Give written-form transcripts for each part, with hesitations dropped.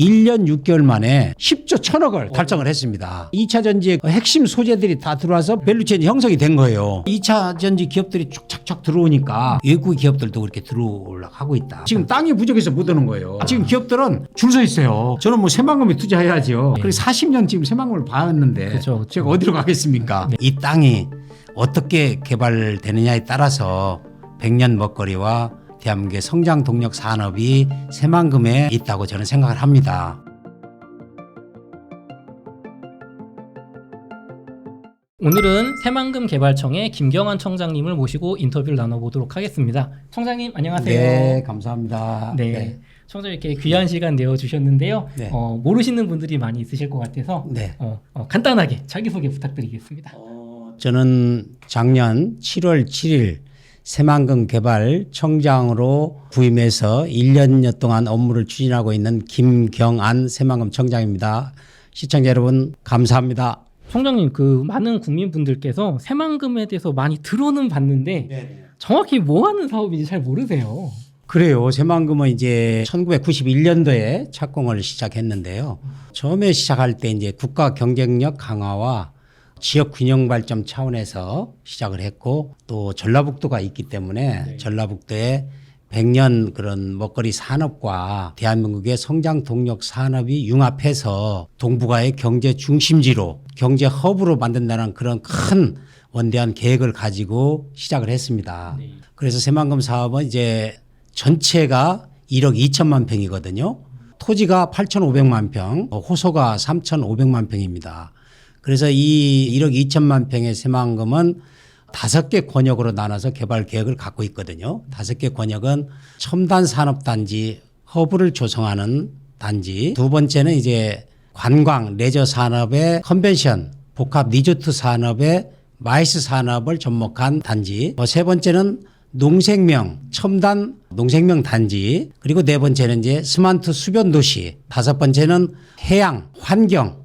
1년 6개월 만에 10조 1,000억을 달성을 했습니다. 2차 전지의 핵심 소재들이 다 들어와서 밸류체인이 형성이 된 거예요. 2차 전지 기업들이 착착 들어오니까 외국 기업들도 그렇게 들어오려고 하고 있다. 지금 땅이 부족해서 못 오는 거예요. 지금 기업들은 줄 서 있어요. 저는 뭐 새만금에 투자해야죠. 그래서 40년 지금 새만금을 봐왔는데 그쵸. 제가 어디로 가겠습니까? 이 땅이 어떻게 개발되느냐에 따라서 100년 먹거리와 대한민국의 성장 동력 산업이 새만금에 있다고 저는 생각을 합니다. 오늘은 새만금 개발청의 김경환 청장님을 모시고 인터뷰를 나눠보도록 하겠습니다. 청장님 안녕하세요. 네, 감사합니다. 네. 청장님 이렇게 귀한 시간 내어주셨는데요. 네. 모르시는 분들이 많이 있으실 것 같아서 네. 간단하게 자기소개 부탁드리겠습니다. 저는 작년 7월 7일 새만금 개발청장으로 부임해서 1년여 동안 업무를 추진하고 있는 김경안 새만금 청장입니다. 시청자 여러분 감사합니다. 청장님, 많은 국민분들께서 새만금에 대해서 많이 들어는 봤는데 정확히 뭐 하는 사업인지 잘 모르세요. 그래요. 새만금은 이제 1991년도에 착공을 시작했는데요. 처음에 시작할 때 이제 국가 경쟁력 강화와 지역 균형 발전 차원에서 시작을 했고 또 전라북도가 있기 때문에 전라북도에 100년 그런 먹거리 산업과 대한민국의 성장 동력 산업이 융합해서 동북아의 경제 중심지로 경제 허브로 만든다는 그런 큰 원대한 계획을 가지고 시작을 했습니다. 그래서 새만금 사업은 이제 전체가 1억 2천만 평이거든요. 토지가 8,500만 평, 호소가 3,500만 평입니다. 그래서 이 1억 2천만 평의 새만금은 5개 권역으로 나눠서 개발 계획을 갖고 있거든요. 5개 권역은 첨단 산업단지 허브를 조성하는 단지. 두 번째는 이제 관광, 레저 산업의 컨벤션, 복합 리조트 산업의 마이스 산업을 접목한 단지. 세 번째는 농생명, 첨단 농생명 단지. 그리고 네 번째는 이제 스마트 수변 도시. 다섯 번째는 해양, 환경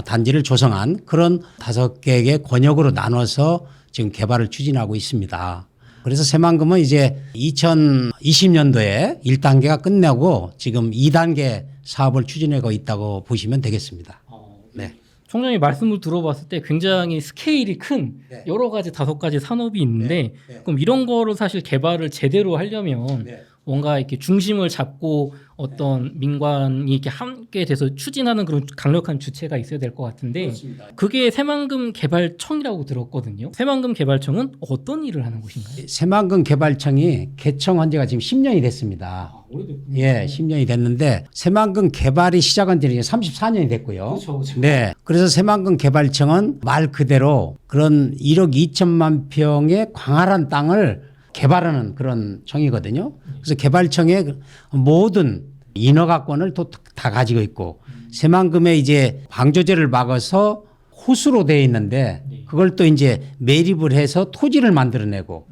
단지를 조성한 그런 5개의 권역으로 나눠서 지금 개발을 추진하고 있습니다. 그래서 새만금은 이제 2020년도에 1단계가 끝나고 지금 2단계 사업을 추진하고 있다고 보시면 되겠습니다. 네. 청장님 말씀을 들어봤을 때 굉장히 스케일이 큰 여러 가지 5가지 산업이 있는데 그럼 이런 거를 사실 개발을 제대로 하려면 뭔가 이렇게 중심을 잡고 어떤 민관이 이렇게 함께 돼서 추진하는 그런 강력한 주체가 있어야 될 것 같은데 그렇습니다. 그게 새만금 개발청이라고 들었거든요. 새만금 개발청은 어떤 일을 하는 곳인가요? 새만금 개발청이 개청한 지가 지금 10년이 됐습니다. 오래됐군요. 예, 10년이 됐는데 새만금 개발이 시작한 지는 이제 34년이 됐고요. 그렇죠. 네. 그래서 새만금 개발청은 말 그대로 그런 1억 2천만 평의 광활한 땅을 개발하는 그런 청이거든요. 그래서 개발청의 모든 인허가권을 또 다 가지고 있고 새만금에 이제 방조제를 막아서 호수로 되어 있는데 그걸 또 이제 매립을 해서 토지를 만들어내고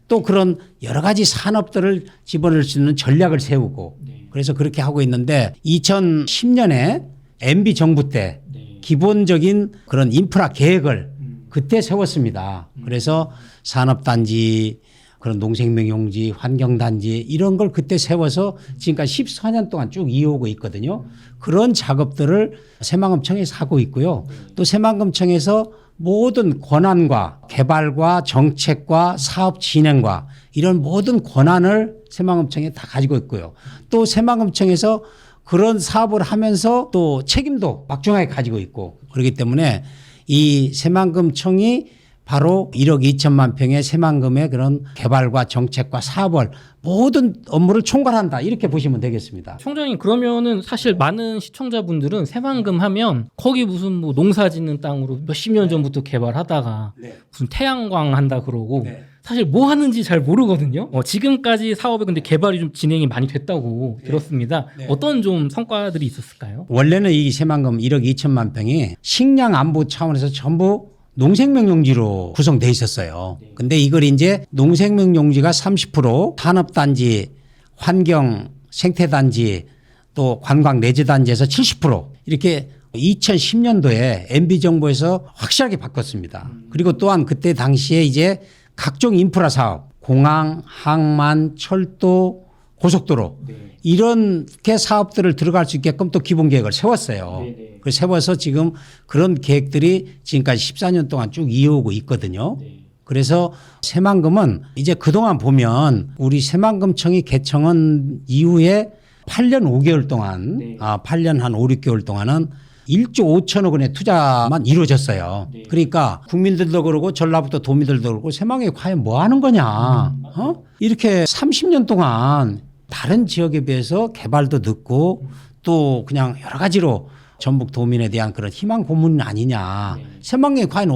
또 그런 여러 가지 산업들을 집어넣을 수 있는 전략을 세우고 그래서 그렇게 하고 있는데 2010년에 MB 정부 때 기본적인 그런 인프라 계획을 그때 세웠습니다. 그래서 산업단지 그런 농생명용지, 환경단지 이런 걸 그때 세워서 지금까지 14년 동안 쭉 이어오고 있거든요. 그런 작업들을 새만금청에서 하고 있고요. 또 새만금청에서 모든 권한과 개발과 정책과 사업 진행과 이런 모든 권한을 새만금청에 다 가지고 있고요. 또 새만금청에서 그런 사업을 하면서 또 책임도 막중하게 가지고 있고 그렇기 때문에 이 새만금청이 바로 1억 2천만 평의 새만금의 그런 개발과 정책과 사업을 모든 업무를 총괄한다 이렇게 보시면 되겠습니다. 청장님 그러면은 사실 많은 시청자분들은 새만금 하면 거기 무슨 뭐 농사 짓는 땅으로 몇십 년 전부터 개발하다가 무슨 태양광 한다 그러고 사실 뭐 하는지 잘 모르거든요. 지금까지 사업이 근데 개발이 좀 진행이 많이 됐다고 들었습니다. 어떤 좀 성과들이 있었을까요? 원래는 이 새만금 1억 2천만 평이 식량 안보 차원에서 전부 농생명용지로 구성돼 있었어요. 근데 이걸 이제 농생명용지가 30%, 산업단지, 환경, 생태단지, 또 관광 내재단지에서 70% 이렇게 2010년도에 MB정부에서 확실하게 바꿨습니다. 그리고 또한 그때 당시에 이제 각종 인프라 사업, 공항, 항만, 철도, 고속도로 이렇게 사업들을 들어갈 수 있게끔 또 기본 계획을 세웠어요. 네네. 그래서 세워서 지금 그런 계획들이 지금까지 14년 동안 쭉 이어오고 있거든요. 네. 그래서 새만금은 이제 그동안 보면 우리 새만금청이 개청한 이후에 8년 5개월 동안 네. 8년 한 5, 6개월 동안은 1조 5천억 원의 투자만 이루어졌어요. 네. 그러니까 국민들도 그러고 전라북도 도민들도 그러고 새만금이 과연 뭐 하는 거냐. 이렇게 30년 동안 다른 지역에 비해서 개발도 늦고 또 그냥 여러 가지로 전북 도민에 대한 그런 희망 고문 아니냐. 네. 새만금이 과연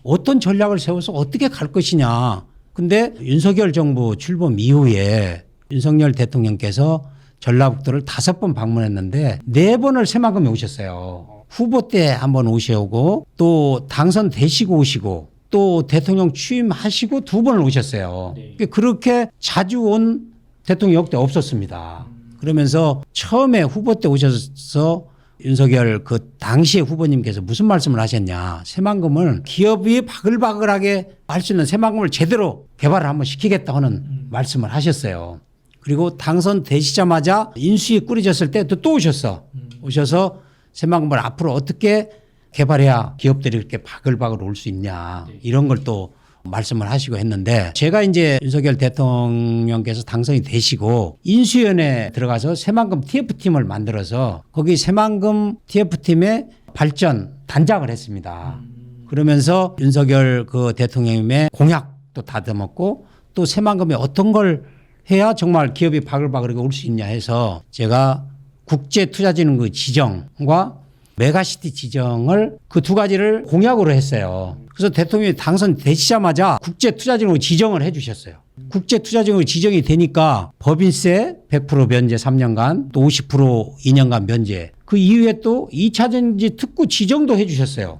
어떤 전략을 세워서 어떻게 갈 것이냐. 근데 윤석열 정부 출범 이후에 윤석열 대통령께서 전라북도를 5번 방문했는데 4번을 새만금에 오셨어요. 후보 때 한번 오시고 또 당선되시고 오시고 또 대통령 취임하시고 2번을 오셨어요. 네. 그렇게 자주 온 대통령 역대 없었습니다. 그러면서 처음에 후보 때 오셔서 윤석열 그 당시에 후보님께서 무슨 말씀을 하셨냐. 새만금을 기업이 바글바글하게 할 수 있는 새만금을 제대로 개발을 한번 시키겠다 하는 말씀을 하셨어요. 그리고 당선되시자마자 인수위 꾸려졌을 때 또 오셨어. 오셔서 새만금을 앞으로 어떻게 개발해야 기업들이 이렇게 바글바글 올 수 있냐. 이런 걸 또 말씀을 하시고 했는데 제가 이제 윤석열 대통령께서 당선이 되시고 인수위원회에 들어가서 새만금 TF팀을 만들어서 거기 새만금 TF팀의 발전 단장을 했습니다. 그러면서 윤석열 그 대통령님의 공약도 다듬었고 또 새만금에 어떤 걸 해야 정말 기업이 바글바글하게 올 수 있냐 해서 제가 국제투자진흥 지정과 메가시티 지정을 그 2가지를 공약으로 했어요. 그래서 대통령이 당선되시자마자 국제투자진흥으로 지정을 해 주셨어요. 국제투자진흥으로 지정이 되니까 법인세 100% 면제 3년간 또 50% 2년간 면제 그 이후에 또 2차전지 특구 지정도 해 주셨어요.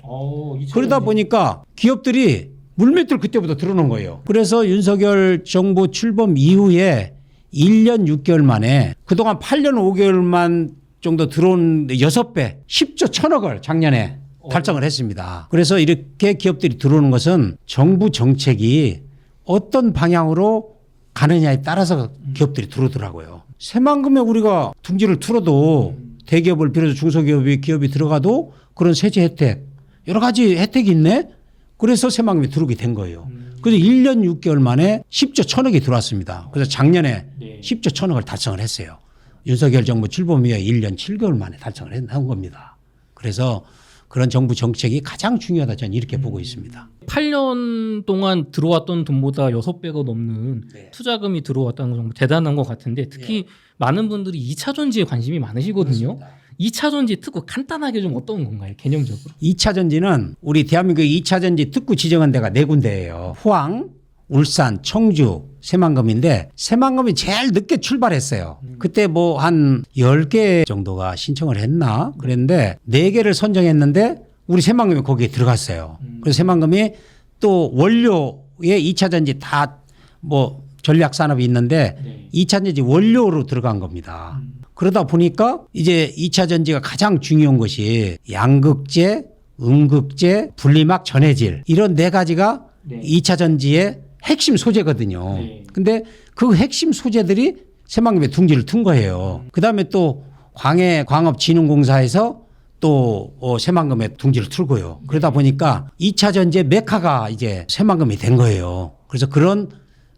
그러다 보니까 기업들이 물밑을 그때부터 들어놓은 거예요. 그래서 윤석열 정부 출범 이후에 1년 6개월 만에 그동안 8년 5개월만 정도 들어온 6배 10조 1천억을 작년에 달성을 했습니다. 그래서 이렇게 기업들이 들어오는 것은 정부 정책이 어떤 방향으로 가느냐에 따라서 기업들이 들어오더라고요. 새만금에 우리가 둥지를 틀어도 대기업을 비롯해서 중소기업이 기업이 들어가도 그런 세제 혜택 여러 가지 혜택이 있네. 그래서 새만금이 들어오게 된 거예요. 그래서 1년 6개월 만에 10조 1천억이 들어왔습니다. 그래서 작년에 10조 1천억을 달성을 했어요. 윤석열 정부 출범 이후에 1년 7개월 만에 달성을 한 겁니다. 그래서 그런 정부 정책이 가장 중요하다 저는 이렇게 보고 있습니다. 8년 동안 들어왔던 돈보다 6배가 넘는 네. 투자금이 들어왔다는 건 정말 대단한 것 같은데 특히 많은 분들이 2차 전지에 관심이 많으시거든요. 그렇습니다. 2차 전지 특구 간단하게 좀 어떤 건가요? 개념적으로. 2차 전지는 우리 대한민국 2차 전지 특구 지정한 데가 4군데예요. 포항, 울산, 청주, 새만금인데 새만금이 제일 늦게 출발했어요. 그때 뭐 한 10개 정도가 신청을 했나 그랬는데 4개를 선정했는데 우리 새만금이 거기에 들어갔어요. 그래서 새만금이 또 원료에 2차 전지 다 뭐 전략 산업이 있는데 2차 전지 원료로 들어간 겁니다. 그러다 보니까 이제 2차 전지가 가장 중요한 것이 양극재, 음극재, 분리막, 전해질 이런 4가지가 2차 전지의 핵심 소재거든요. 근데 그 핵심 소재들이 새만금에 둥지를 튼 거예요. 그다음에 또 광해광업진흥공사에서 또 새만금에 둥지를 틀고요. 그러다 보니까 2차 전지의 메카가 이제 새만금이 된 거예요. 그래서 그런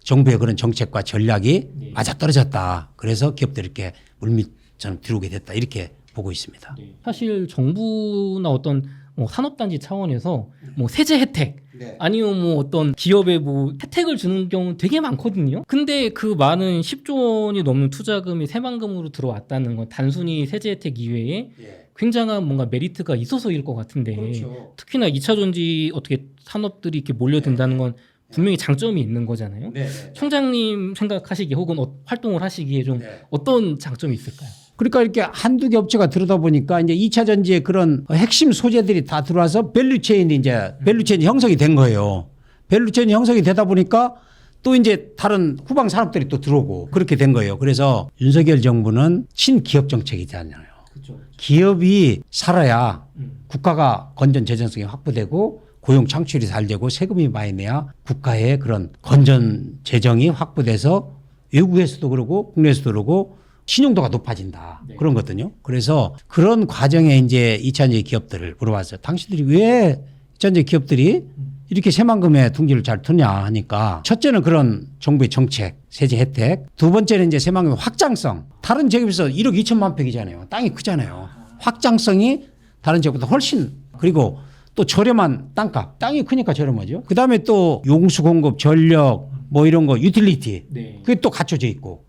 정부의 그런 정책과 전략이 맞아떨어졌다. 그래서 기업들이 이렇게 물밑처럼 들어오게 됐다. 이렇게 보고 있습니다. 사실 정부나 어떤 뭐 산업단지 차원에서 뭐 세제 혜택 아니면 뭐 어떤 기업에 뭐 혜택을 주는 경우 되게 많거든요. 근데 그 많은 10조 원이 넘는 투자금이 새만금으로 들어왔다는 건 단순히 세제 혜택 이외에 굉장한 뭔가 메리트가 있어서일 것 같은데 특히나 2차 전지 어떻게 산업들이 이렇게 몰려든다는 건 분명히 장점이 있는 거잖아요. 총장님 생각하시기에 혹은 활동을 하시기에 좀 어떤 장점이 있을까요? 그러니까 이렇게 한두 개 업체가 들어다 보니까 이제 2차 전지에 그런 핵심 소재들이 다 들어와서 밸류체인이 형성이 된 거예요. 밸류체인이 형성이 되다 보니까 또 이제 다른 후방 산업들이 또 들어오고 그렇게 된 거예요. 그래서 윤석열 정부는 친기업 정책이잖아요. 그렇죠. 기업이 살아야 국가가 건전 재정성이 확보되고 고용 창출이 잘 되고 세금이 많이 내야 국가의 그런 건전 재정이 확보돼서 외국에서도 그러고 국내에서도 그러고 신용도가 높아진다. 네. 그런 거거든요. 그래서 그런 과정에 이제 2차전지 기업들을 물어봤어요. 당신들이 왜 2차전지 기업들이 이렇게 새만금에 둥지를 잘 트냐 하니까 첫째는 그런 정부의 정책, 세제 혜택. 두 번째는 이제 새만금의 확장성. 다른 지역에 비해서 1억 2천만 평이잖아요. 땅이 크잖아요. 확장성이 다른 지역보다 훨씬 그리고 또 저렴한 땅값. 땅이 크니까 저렴하죠. 그다음에 또 용수 공급, 전력 뭐 이런 거 유틸리티. 네. 그게 또 갖춰져 있고.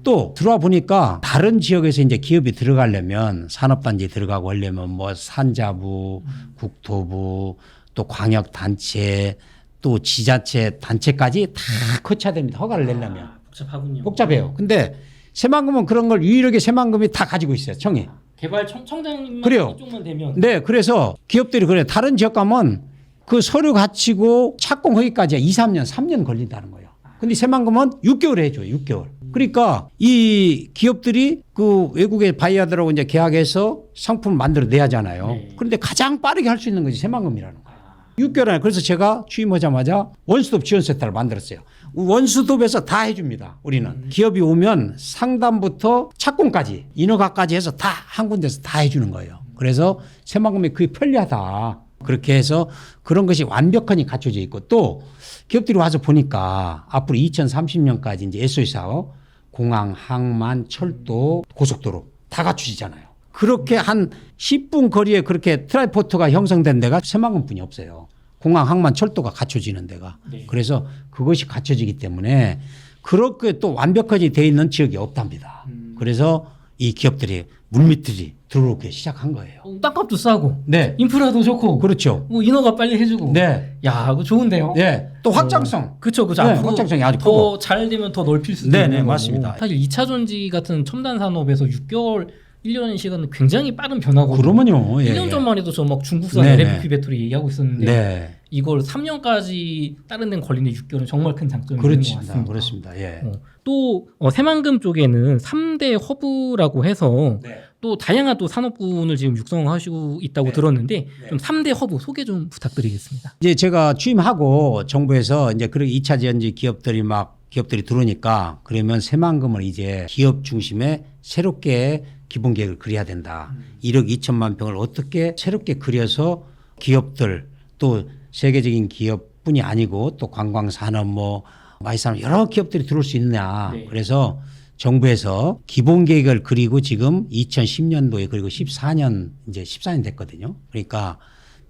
또 들어와 보니까 다른 지역에서 이제 기업이 들어가려면 산업단지 들어가고 하려면 뭐 산자부, 국토부, 또 광역단체, 또 지자체 단체까지 다 거쳐야 됩니다. 허가를 내려면. 복잡하군요. 복잡해요. 근데 새만금은 그런 걸 유일하게 새만금이 다 가지고 있어요. 청이. 개발 청장님만 그래요. 이쪽만 되면 네. 그래서 기업들이 그래. 다른 지역 가면 그 서류 갖추고 착공하기까지 2, 3년, 3년 걸린다는 거예요. 근데 새만금은 6개월에 해줘요. 6개월. 그러니까 이 기업들이 그 외국의 바이어들하고 이제 계약해서 상품을 만들어 내야 하잖아요. 네. 그런데 가장 빠르게 할 수 있는 것이 새만금이라는 거예요. 6개월 안에. 그래서 제가 취임하자마자 원스톱 지원센터를 만들었어요. 원스톱에서 다 해줍니다. 우리는. 기업이 오면 상담부터 착공까지 인허가까지 해서 다 한 군데서 다 해주는 거예요. 그래서 새만금이 그게 편리하다. 그렇게 해서 그런 것이 완벽하니 갖춰져 있고 또 기업들이 와서 보니까 앞으로 2030년까지 이제 SOE 사업, 공항, 항만, 철도, 고속도로 다 갖추시잖아요. 그렇게 한 10분 거리에 그렇게 트라이포트가 형성된 데가 새만금뿐이 없어요. 공항, 항만, 철도가 갖춰지는 데가. 네. 그래서 그것이 갖춰지기 때문에 그렇게 또 완벽하게 돼 있는 지역이 없답니다. 그래서 이 기업들이 물밑들이 들어오기 시작한 거예요. 땅값도 싸고 네. 인프라도 좋고 그렇죠. 뭐 인허가 빨리 해주고 네. 야 그거 좋은데요. 네. 또 확장성. 그쵸. 네, 앞으로 확장성이 아주 크고. 더 잘 되면 더 넓힐 수도 네, 있는 네, 거고. 맞습니다. 사실 2차 전지 같은 첨단 산업에서 6개월 1년의 시간은 굉장히 빠른 변화거든요. 그러면요. 예, 1년 예. 전만 해도 저 막 중국산 네, LFP 네. 배터리 얘기하고 있었는데 네. 이걸 3년까지 다른 데는 걸리는데 6개월은 정말 큰 장점이 있는 것 그렇습니다. 같습니다. 그렇습니다. 예. 또 새만금 쪽에는 3대 허브라고 해서 네. 또 다양한 또 산업군을 지금 육성하시고 있다고 네. 들었는데 좀 3대 허브 소개 좀 부탁드리겠습니다. 이제 제가 취임하고 정부에서 이제 그런 2차 전지 기업들이 들어오니까 그러면 새만금을 이제 기업 중심에 새롭게 기본 계획을 그려야 된다. 1억 2천만 평을 어떻게 새롭게 그려서 기업들 또 세계적인 기업뿐이 아니고 또 관광산업 뭐 마이산업 여러 기업들이 들어올 수 있느냐. 네. 그래서 정부에서 기본 계획을 그리고 지금 2010년도에 그리고 14년 이제 14년 됐거든요. 그러니까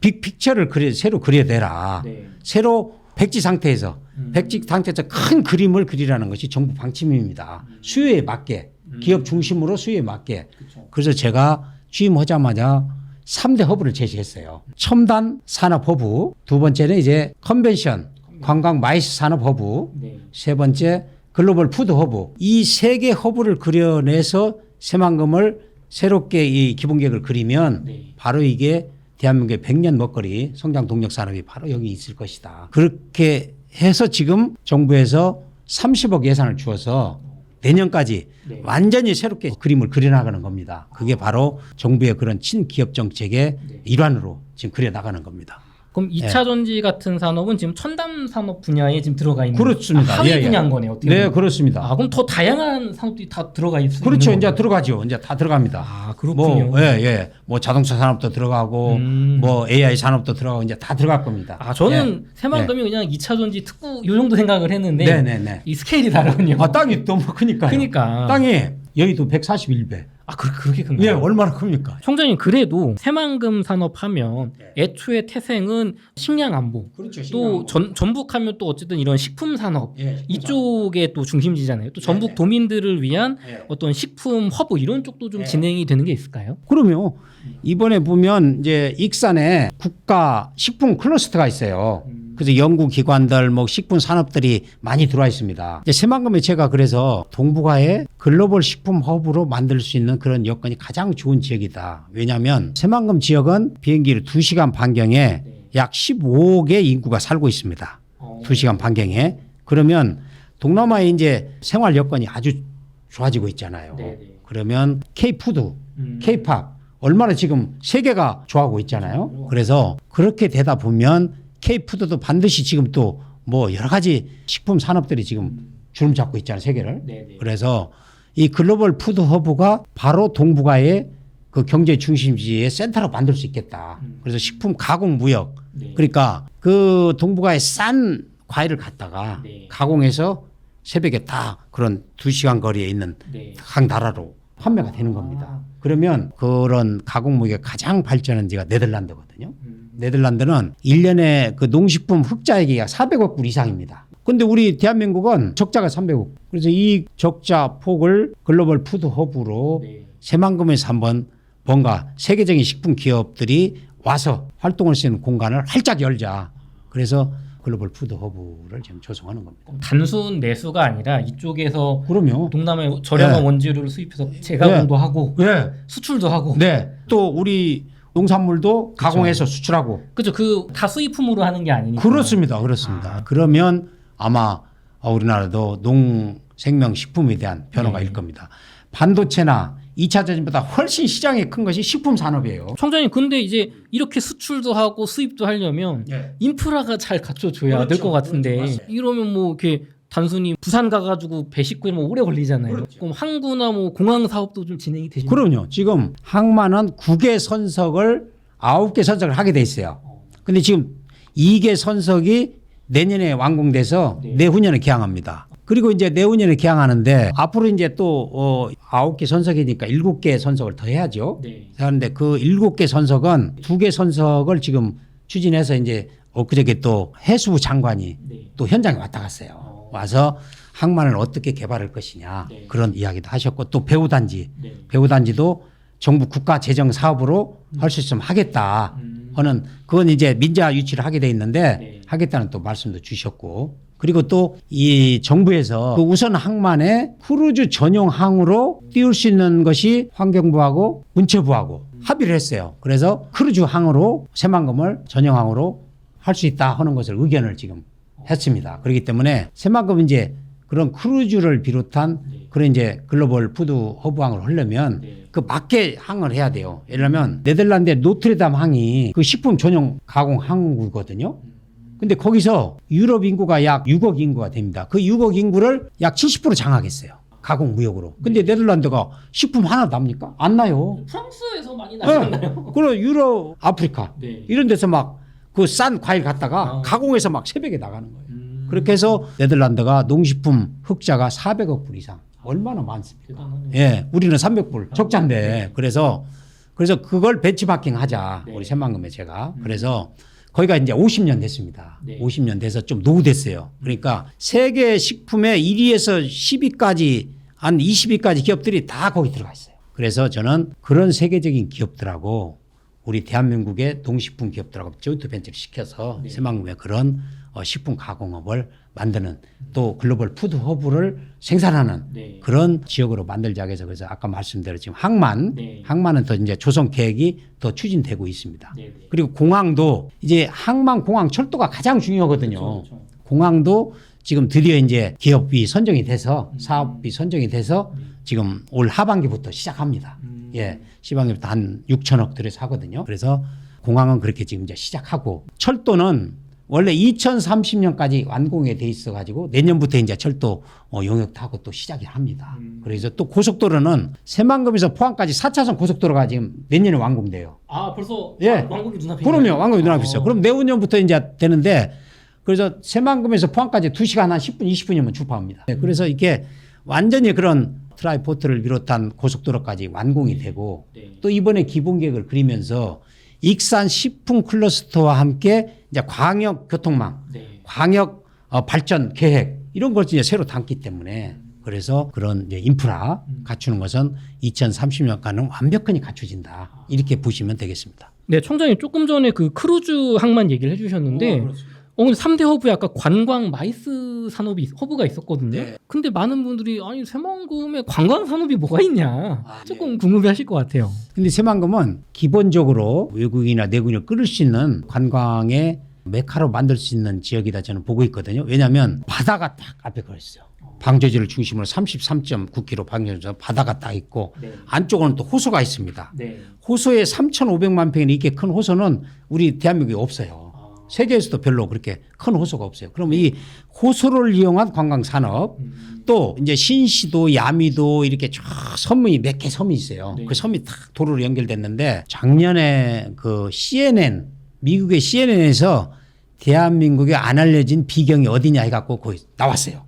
빅픽처를 새로 그려내라. 네. 새로 백지 상태에서 큰 그림을 그리라는 것이 정부 방침입니다. 수요에 맞게 기업 중심으로 수요에 맞게. 그쵸. 그래서 제가 취임하자마자 3대 허브를 제시했어요. 첨단 산업 허브, 두 번째는 이제 컨벤션 관광 마이스 산업 허브, 네. 세 번째 글로벌 푸드 허브. 이 세 개 허브를 그려내서 새만금을 새롭게 이 기본 계획을 그리면 네. 바로 이게 대한민국의 100년 먹거리 성장 동력 산업이 바로 여기 있을 것이다. 그렇게 해서 지금 정부에서 30억 예산을 주어서 내년까지 네. 완전히 새롭게 그림을 그려나가는 겁니다. 그게 바로 정부의 그런 친기업 정책의 네. 일환으로 지금 그려나가는 겁니다. 그럼 2차 전지 같은 산업은 지금 첨단 산업 분야에 지금 들어가 있는 그렇습니다. 하위 예, 예. 분야인 거네요. 어떻게 네, 보면. 그렇습니다. 아, 그럼 더 다양한 산업들이 다 들어가 있는 그렇죠. 거네요. 이제 들어가죠. 이제 다 들어갑니다. 아, 그렇군요. 뭐, 예, 예. 뭐 자동차 산업도 들어가고, 뭐 AI 산업도 들어가고, 이제 다 들어갈 겁니다. 아, 저는 새만금이 그냥 2차 전지 특구 요 정도 생각을 했는데 네네네. 이 스케일이 다르군요. 아, 땅이 너무 크니까요. 그러니까. 땅이 여의도 141배. 아, 그렇게 큰가요? 예, 얼마나 큽니까? 총장님 그래도 새만금 산업하면 애초에 태생은 식량 안보 그렇죠. 또 전북하면 또 어쨌든 이런 식품 산업 예, 이쪽에 또 중심지잖아요. 또 전북 도민들을 위한 네. 어떤 식품 허브 이런 쪽도 좀 네. 진행이 되는 게 있을까요? 그럼요. 이번에 보면 이제 익산에 국가 식품 클러스터가 있어요. 그래서 연구기관들, 뭐 식품 산업들이 많이 들어와 있습니다. 이제 새만금에 제가 그래서 동북아의 글로벌 식품 허브로 만들 수 있는 그런 여건이 가장 좋은 지역이다. 왜냐하면 새만금 지역은 비행기를 2시간 반경에 약 15억의 인구가 살고 있습니다. 2시간 반경에. 그러면 동남아의 이제 생활 여건이 아주 좋아지고 있잖아요. 네네. 그러면 K푸드, K팝 얼마나 지금 세계가 좋아하고 있잖아요. 그래서 그렇게 되다 보면 K푸드도 반드시 지금 또 뭐 여러 가지 식품 산업들이 지금 주름 잡고 있잖아요. 세계를. 네네. 그래서 이 글로벌 푸드 허브가 바로 동북아의 그 경제 중심지의 센터로 만들 수 있겠다. 그래서 식품 가공 무역. 네. 그러니까 그 동북아의 싼 과일을 갖다가 네. 가공해서 새벽에 다 그런 2시간 거리에 있는 네. 각 나라로 판매가 되는 겁니다. 그러면 그런 가공 무역의 가장 발전한 데가 네덜란드거든요. 네덜란드는 1년에 그 농식품 흑자액이 약 400억 불 이상입니다. 근데 우리 대한민국은 적자가 300억. 그래서 이 적자 폭을 글로벌 푸드 허브로 네. 새만금에서 한번 뭔가 세계적인 식품 기업들이 와서 활동할 수 있는 공간을 활짝 열자. 그래서 글로벌 푸드 허브를 지금 조성하는 겁니다. 단순 내수가 아니라 이쪽에서 그럼요. 동남아의 저렴한 네. 원재료를 수입해서 재가공도 하고 네. 수출도 하고. 네. 또 우리 농산물도 가공해서 수출하고. 그죠. 그 다 수입품으로 하는 게 아니니까. 그렇습니다. 그렇습니다. 그러면 아마 우리나라도 농생명식품에 대한 변화가 일 겁니다. 반도체나 2차 전지보다 훨씬 시장이 큰 것이 식품 산업이에요. 총장님, 근데 이제 이렇게 수출도 하고 수입도 하려면 네. 인프라가 잘 갖춰줘야 될 그렇죠. 것 같은데 그렇죠. 이러면 뭐 이렇게 단순히 부산 가가지고 배 싣고 이러면 오래 걸리잖아요. 그렇죠. 그럼 항구나 뭐 공항 사업도 좀 진행이 되시나요? 그럼요. 지금 항만은 9개 선석을 9개 선석을 하게 돼 있어요. 근데 지금 2개 선석이 내년에 완공돼서 네. 내후년에 개항합니다. 그리고 이제 내후년에 개항하는데 앞으로 이제 또 9개 선석이니까 7개 선석을 더 해야죠. 네. 그런데 그 7개 선석은 2개 선석을 지금 추진해서 이제 엊그저께 또 해수부 장관이 네. 또 현장에 왔다 갔어요. 와서 항만을 어떻게 개발할 것이냐 네. 그런 이야기도 하셨고 또 배후단지 네. 배후단지도 정부 국가 재정 사업으로 할 수 있으면 하겠다 하는 그건 이제 민자 유치를 하게 돼 있는데 네. 하겠다는 또 말씀도 주셨고 그리고 또 이 정부에서 그 우선 항만에 크루즈 전용 항으로 띄울 수 있는 것이 환경부하고 문체부하고 합의를 했어요. 그래서 크루즈 항으로 새만금을 전용 항으로 할 수 있다 하는 것을 의견을 지금 했습니다. 그렇기 때문에 새만금 이제 그런 크루즈를 비롯한 네. 그런 이제 글로벌 푸드 허브항을 하려면 네. 그 맞게 항을 해야 돼요. 예를 들면 네덜란드의 노트르담 항이 그 식품 전용 가공 항구거든요. 근데 거기서 유럽 인구가 약 6억 인구가 됩니다. 그 6억 인구를 약 70% 장악했어요. 가공 무역으로. 근데 네덜란드가 식품 하나 납니까? 안 나요. 프랑스에서 많이 네. 나잖아요. 그리고 유럽, 아프리카 네. 이런 데서 막 그 싼 과일 갖다가 가공해서 막 새벽에 나가는 거예요. 그렇게 해서 네덜란드가 농식품 흑자가 400억 불 이상. 얼마나 많습니까? 대단하네요. 예, 우리는 300불 적자인데 그래서 그걸 벤치마킹 하자. 네. 우리 새만금에 제가. 그래서 거기가 이제 50년 됐습니다. 네. 50년 돼서 좀 노후됐어요. 그러니까 세계 식품의 1위에서 10위까지 한 20위까지 기업들이 다 거기 들어가 있어요. 그래서 저는 그런 세계적인 기업들하고 우리 대한민국의 농식품 기업들하고 조인트 벤처를 시켜서 네. 새만금에 그런 식품 가공업을 만드는 또 글로벌 푸드 허브를 생산하는 네. 그런 지역으로 만들자 해서 그래서 아까 말씀대로 지금 항만은 더 이제 조성 계획이 더 추진되고 있습니다. 네. 네. 그리고 공항도 이제 항만 공항 철도가 가장 중요하거든요. 그렇죠. 공항도 지금 드디어 이제 기업이 선정이 돼서 사업이 선정이 돼서 지금 올 하반기부터 시작합니다. 예. 시방부터 한 6천억 들여서 하거든요. 그래서 공항은 그렇게 지금 이제 시작하고 철도는 원래 2030년까지 완공이 돼 있어 가지고 내년부터 이제 철도 용역 타고 또 시작을 합니다. 그래서 또 고속도로는 새만금에서 포항까지 4차선 고속도로가 지금 내년에 완공돼요. 아, 벌써 예. 완공이 눈앞에 그럼요. 완공이 눈앞에 있어요. 그럼 내후년부터 이제 되는데 그래서 새만금에서 포항까지 2시간 한 10분, 20분이면 주파합니다. 그래서 이게 완전히 그런 트라이포트를 비롯한 고속도로까지 완공이 되고 네. 또 이번에 기본계획을 그리면서 익산 식품 클러스터와 함께 이제 광역 교통망, 네. 광역 발전 계획 이런 걸 이제 새로 담기 때문에 그래서 그런 이제 인프라 갖추는 것은 2030년까지는 완벽하게 갖춰진다. 이렇게 보시면 되겠습니다. 네, 총장님 조금 전에 그 크루즈 항만 얘기를 해주셨는데 근데 3대 허브에 아까 관광 마이스 산업이 허브가 있었거든요. 네. 근데 많은 분들이 아니 새만금에 관광 산업이 뭐가 있냐 조금 궁금해하실 것 같아요. 근데 새만금은 기본적으로 외국인이나 내국인을 끌을 수 있는 관광의 메카로 만들 수 있는 지역이다 저는 보고 있거든요. 왜냐하면 바다가 딱 앞에 거 있어요. 방조지를 중심으로 33.9km 방조지로 바다가 딱 있고 네. 안쪽으로는 또 호수가 있습니다. 네. 호수에 3,500만 평이 이렇게 큰 호수는 우리 대한민국에 없어요. 세계에서도 별로 그렇게 큰 호수가 없어요. 그럼 이 호수를 이용한 관광 산업 또 이제 신시도 야미도 이렇게 쫙 섬이 몇 개 섬이 있어요. 네. 그 섬이 다 도로로 연결됐는데 작년에 그 CNN 미국의 CNN에서 대한민국에 안 알려진 비경이 어디냐 해갖고 거기 나왔어요.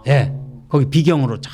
예. 네. 거기 비경으로 쫙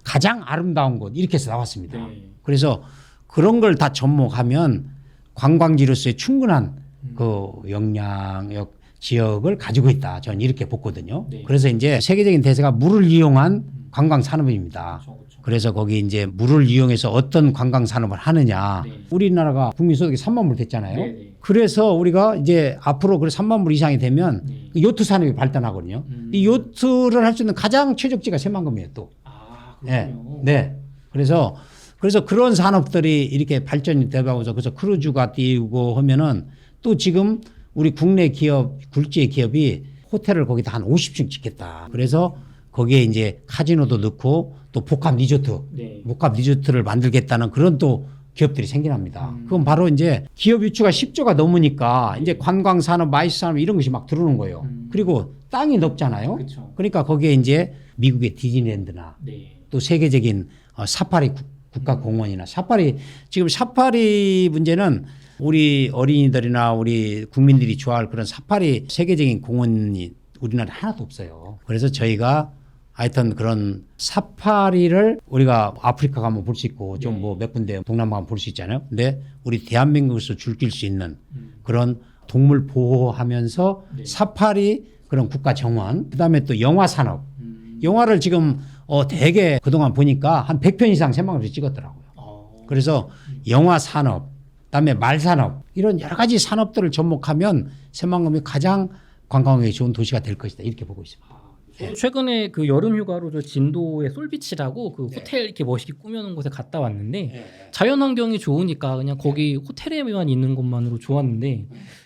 가장 아름다운 곳 이렇게 해서 나왔습니다. 네. 그래서 그런 걸 다 접목하면 관광지로서의 충분한 그 영향력 지역을 가지고 있다. 저는 이렇게 보거든요. 네. 그래서 이제 세계적인 대세가 물을 이용한 관광 산업입니다. 그렇죠. 그래서 거기 이제 물을 이용해서 어떤 관광 산업을 하느냐. 네. 우리나라가 국민 소득이 3만 불 됐잖아요. 네, 네. 그래서 그래서 우리가 이제 앞으로 그 3만 불 이상이 되면 네. 요트 산업이 발전하거든요. 이 요트를 할 수 있는 가장 최적지가 새만금이에요, 또. 아, 네. 그렇군요. 네. 그래서 그런 산업들이 이렇게 발전이 되면서 그래서 크루즈가 띄우고 하면은 또 지금 우리 국내 기업, 굴지의 기업이 호텔을 거기다 한 50층 짓겠다. 그래서 거기에 이제 카지노도 넣고 또 복합 리조트, 네. 복합 리조트를 만들겠다는 그런 또 기업들이 생겨납니다. 그건 바로 이제 기업 유치가 10조가 넘으니까 이제 관광 산업, 마이스 산업 이런 것이 막 들어오는 거예요. 그리고 땅이 넓잖아요. 그렇죠. 그러니까 거기에 이제 미국의 디즈니랜드나 네. 또 세계적인 사파리 국가공원이나 사파리 지금 사파리 문제는 우리 어린이들이나 우리 국민들이 좋아할 그런 사파리 세계적인 공원이 우리나라에 하나도 없어요. 그래서 저희가 하여튼 그런 사파리를 우리가 아프리카 가면 볼 수 있고 좀 뭐 몇 군데 동남아 가면 볼 수 있잖아요. 근데 우리 대한민국에서 즐길 수 있는 그런 동물 보호하면서 네. 사파리 그런 국가 정원 그다음에 또 영화 산업 영화를 지금 되게 그동안 보니까 한 100편 이상 새만금에서 찍었더라고요. 그래서 영화 산업, 그다음에 말 산업 이런 여러 가지 산업들을 접목하면 새만금이 가장 관광하기 좋은 도시가 될 것이다 이렇게 보고 있습니다. 최근에 그 여름 휴가로 저 진도의 솔비치라고 그 호텔 이렇게 멋있게 꾸며놓은 곳에 갔다 왔는데 자연 환경이 좋으니까 그냥 거기 호텔에만 있는 것만으로 좋았는데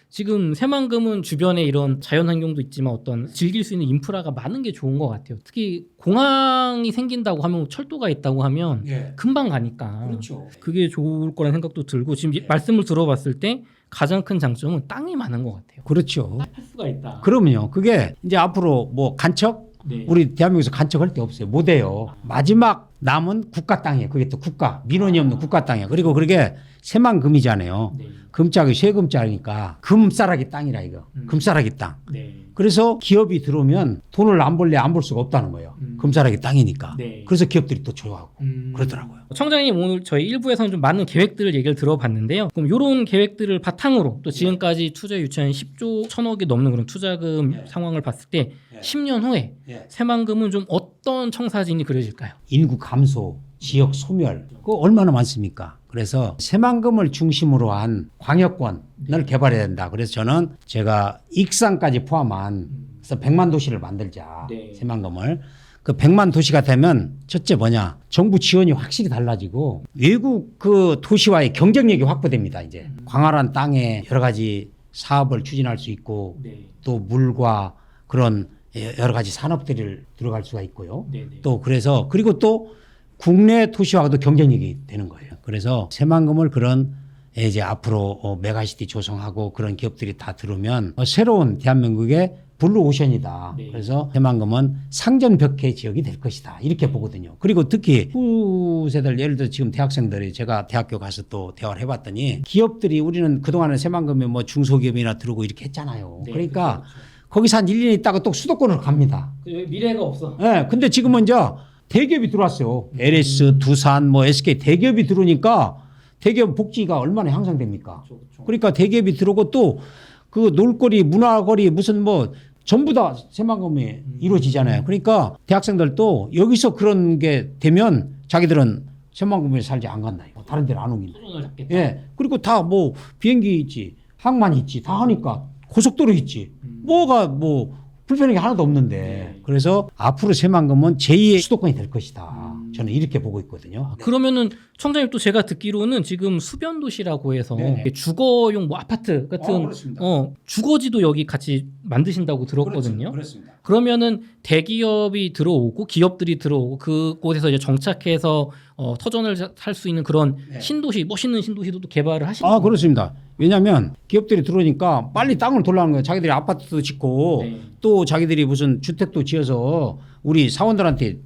지금 새만금은 주변에 이런 자연 환경도 있지만 어떤 즐길 수 있는 인프라가 많은 게 좋은 것 같아요. 특히 공항이 생긴다고 하면 철도가 있다고 하면 금방 가니까 그렇죠. 그게 좋을 거라는 생각도 들고 지금 말씀을 들어봤을 때 가장 큰 장점은 땅이 많은 것 같아요. 그렇죠. 할 수가 있다. 그럼요. 그게 이제 앞으로 뭐 간척 네. 우리 대한민국에서 간척할 데 없어요. 못 해요. 마지막 남은 국가 땅이에요. 그게 또 국가 민원이 없는 국가 땅이에요. 그리고 그게 새만금이잖아요. 네. 금짝이 쇠금짝이니까 금싸라기 땅이라 이거. 금싸라기 땅. 네. 그래서 기업이 들어오면 돈을 안 벌래 안 벌 수가 없다는 거예요. 금싸라기 땅이니까. 네. 그래서 기업들이 또 좋아하고 그러더라고요. 청장님 오늘 저희 1부에서는 좀 많은 계획들을 얘기를 들어봤는데요. 그럼 이런 계획들을 바탕으로 또 지금까지 투자 유치한 10조 1,000억이 넘는 그런 투자금 상황을 봤을 때 10년 후에 새만금은 좀 어떤 청사진이 그려질까요? 인구 감소, 지역 소멸, 그거 얼마나 많습니까? 그래서 새만금을 중심으로 한 광역권을 개발해야 된다. 그래서 저는 제가 익산까지 포함한 그래서 100만 도시를 만들자. 네. 새만금을. 그 100만 도시가 되면 첫째 뭐냐? 정부 지원이 확실히 달라지고 외국 그 도시와의 경쟁력이 확보됩니다. 이제 광활한 땅에 여러 가지 사업을 추진할 수 있고 네. 또 물과 그런 여러 가지 산업들을 들어갈 수가 있고요. 네. 또 그래서 그리고 또 국내 도시와도 경쟁력이 되는 거예요. 그래서 새만금을 그런 이제 앞으로 메가시티 조성하고 그런 기업들이 다 들어오면 새로운 대한민국의 블루 오션이다. 네. 그래서 새만금은 상전벽해 지역이 될 것이다. 이렇게 보거든요. 그리고 특히 후세들 예를 들어 지금 대학생들이 제가 대학교 가서 또 대화를 해봤더니 기업들이 우리는 그동안은 새만금에 뭐 중소기업이나 들어오고 이렇게 했잖아요. 네, 그러니까 그렇죠. 거기서 한 1년 있다가 또 수도권으로 갑니다. 미래가 없어. 예, 근데 지금은 이제 대기업이 들어왔어요. LS, 두산, 뭐 SK 대기업이 들어오니까 대기업 복지가 얼마나 향상됩니까? 그렇죠. 그러니까 대기업이 들어오고 또 그 놀거리, 문화거리 무슨 뭐 전부 다 새만금에 이루어지잖아요. 그러니까 대학생들도 여기서 그런 게 되면 자기들은 새만금에 살지 안 간다. 다른 데를 안 옮긴다. 손을 잡겠다. 예. 그리고 다 뭐 비행기 있지, 항만 있지, 다 하니까 고속도로 있지. 뭐가 뭐 불편한 게 하나도 없는데. 그래서 앞으로 새만금은 제2의 수도권이 될 것이다. 저는 이렇게 보고 있거든요. 그러면은 청장님 또 제가 듣기로는 지금 수변 도시라고 해서 네네. 주거용 뭐 아파트 같은 그렇습니다. 주거지도 여기 같이 만드신다고 들었거든요. 그렇습니다. 그러면은 대기업이 들어오고 기업들이 들어오고 그곳에서 이제 정착해서 터전을 살 수 있는 그런 네. 신도시, 멋있는 신도시도 또 개발을 하시는 아, 그렇습니다. 왜냐하면 기업들이 들어오니까 빨리 땅을 돌라는 거예요. 자기들이 아파트도 짓고 네. 또 자기들이 무슨 주택도 지어서 우리 사원들한테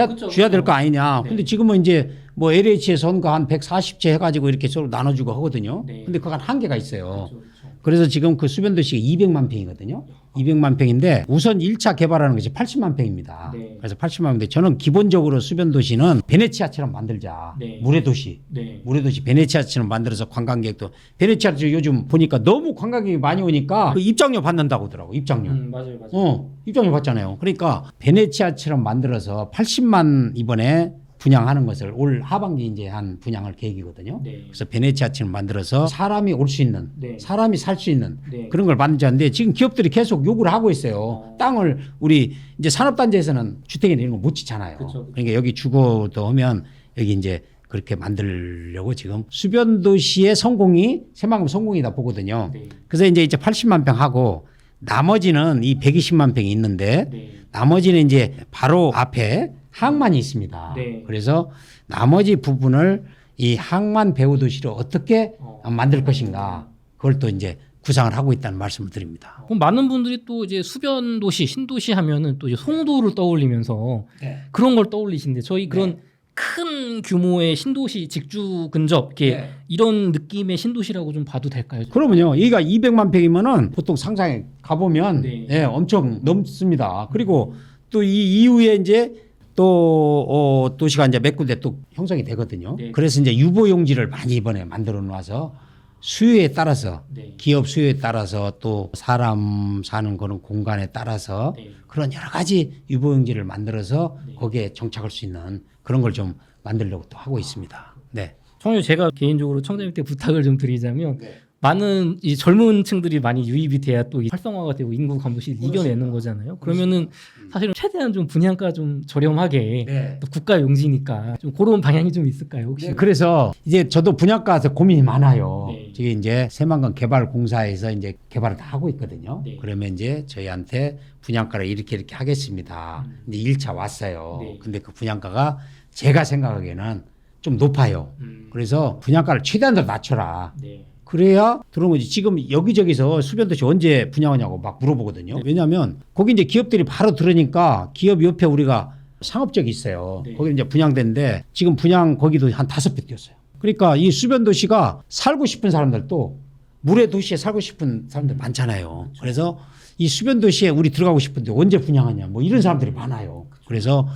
그쵸, 줘야 될 그쵸. 거 아니냐. 네. 근데 지금은 이제 뭐 LH에 선거 한 140채 해가지고 이렇게 서로 나눠주고 하거든요. 네. 근데 그건 한계가 있어요. 그렇죠, 그렇죠. 그래서 지금 그 수변도시가 200만 평이거든요. 200만 평인데 우선 1차 개발하는 것이 80만 평입니다. 네. 그래서 80만 평인데 저는 기본적으로 수변도시는 베네치아처럼 만들자. 네. 물의 도시. 네. 물의 도시 베네치아처럼 만들어서 관광객도 베네치아 요즘 보니까 너무 관광객이 많이 오니까 그 입장료 받는다고 하더라고. 입장료. 맞아요, 맞아요. 입장료 받잖아요. 그러니까 베네치아처럼 만들어서 80만 이번에 분양하는 것을 올 하반기 이제 한 분양할 계획이거든요. 네. 그래서 베네치아처럼 만들어서 사람이 올 수 있는, 네. 사람이 살 수 있는 네. 그런 걸 만들자는데 지금 기업들이 계속 요구를 하고 있어요. 땅을 우리 이제 산업단지에서는 주택이나 이런 거 못 짓잖아요. 그쵸. 그러니까 여기 주거도 하면 여기 이제 그렇게 만들려고 지금 수변도시의 성공이 새만금 성공이다 보거든요. 네. 그래서 이제 80만 평 하고 나머지는 이 120만 평이 있는데 네. 나머지는 이제 바로 앞에 항만이 있습니다. 네. 그래서 나머지 부분을 이 항만 배후 도시로 어떻게 만들 것인가 그걸 또 이제 구상을 하고 있다는 말씀을 드립니다. 그럼 많은 분들이 또 이제 수변 도시, 신도시 하면은 또 이제 송도를 떠올리면서 그런 걸 떠올리시는데 저희 그런 큰 규모의 신도시 직주 근접 이렇게 이런 느낌의 신도시라고 좀 봐도 될까요? 그러면요, 여기가 200만 평이면은 보통 상상에 가보면 네. 엄청 넘습니다. 그리고 또 이 이후에 이제 또 도시가 이제 몇 군데 또 형성이 되거든요. 네. 그래서 이제 유보용지를 많이 이번에 만들어 놔서 수요에 따라서 네. 기업 수요에 따라서 또 사람 사는 그런 공간에 따라서 네. 그런 여러 가지 유보용지를 만들어서 네. 거기에 정착할 수 있는 그런 걸 좀 만들려고 또 하고 있습니다. 네. 청년 제가 개인적으로 청장님께 부탁을 좀 드리자면 많은 이 젊은 층들이 많이 유입이 돼야 또 활성화가 되고 인구 감소시를 이겨내는 거잖아요. 그러면은 사실은 최대한 좀 분양가 좀 저렴하게 또 국가 용지니까 좀 그런 방향이 좀 있을까요? 혹시? 그래서 이제 저도 분양가에서 고민이 많아요. 네. 저기 이제 새만금 개발공사에서 이제 개발을 다 하고 있거든요. 네. 그러면 이제 저희한테 분양가를 이렇게 하겠습니다. 근데 1차 왔어요. 네. 근데 그 분양가가 제가 생각하기에는 좀 높아요. 그래서 분양가를 최대한으로 낮춰라. 네. 그래야 들어온 거지. 지금 여기저기서 수변도시 언제 분양하냐고 막 물어보거든요. 왜냐하면 거기 이제 기업들이 바로 들으니까 기업 옆에 우리가 상업적이 있어요. 네. 거기 이제 분양됐는데 지금 분양 거기도 한 5배 뛰었어요. 그러니까 이 수변도시가 살고 싶은 사람들도 물의 도시에 살고 싶은 사람들 많잖아요. 그래서 이 수변도시에 우리 들어가고 싶은데 언제 분양하냐 뭐 이런 사람들이 많아요. 그래서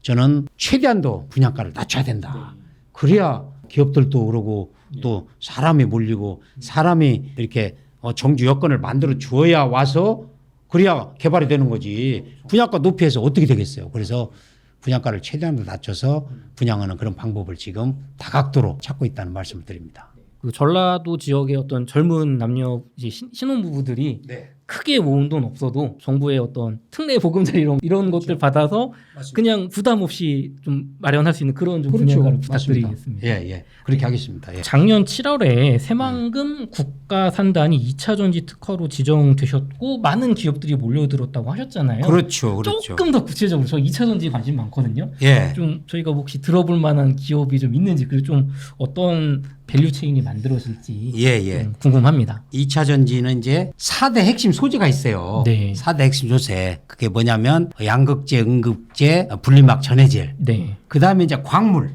저는 최대한도 분양가를 낮춰야 된다. 그래야 기업들도 그러고 또 사람이 몰리고 사람이 이렇게 정주 여건을 만들어 주어야 와서 그래야 개발이 되는 거지. 분양가 높이 해서 어떻게 되겠어요. 그래서 분양가를 최대한으로 낮춰서 분양하는 그런 방법을 지금 다각도로 찾고 있다는 말씀을 드립니다. 그 전라도 지역의 어떤 젊은 남녀 이제 신혼부부들이 크게 모은 돈 없어도 정부의 어떤 특례 보금자리 이런 것들 받아서 그냥 부담 없이 좀 마련할 수 있는 그런 좀 분양가를 부탁드리겠습니다. 예. 그렇게 하겠습니다. 예. 작년 7월에 새만금 국가산단이 2차 전지 특허로 지정되셨고 많은 기업들이 몰려들었다고 하셨잖아요. 그렇죠. 조금 더 구체적으로 저 2차 전지 관심 많거든요. 예. 좀 저희가 혹시 들어볼 만한 기업이 좀 있는지 그리고 좀 어떤 밸류 체인이 만들어질지 좀 궁금합니다. 2차 전지는 이제 4대 핵심 소재가 있어요. 네. 4대 핵심 소재. 그게 뭐냐면 양극재, 음극재, 분리막, 전해질. 네. 그다음에 이제 광물.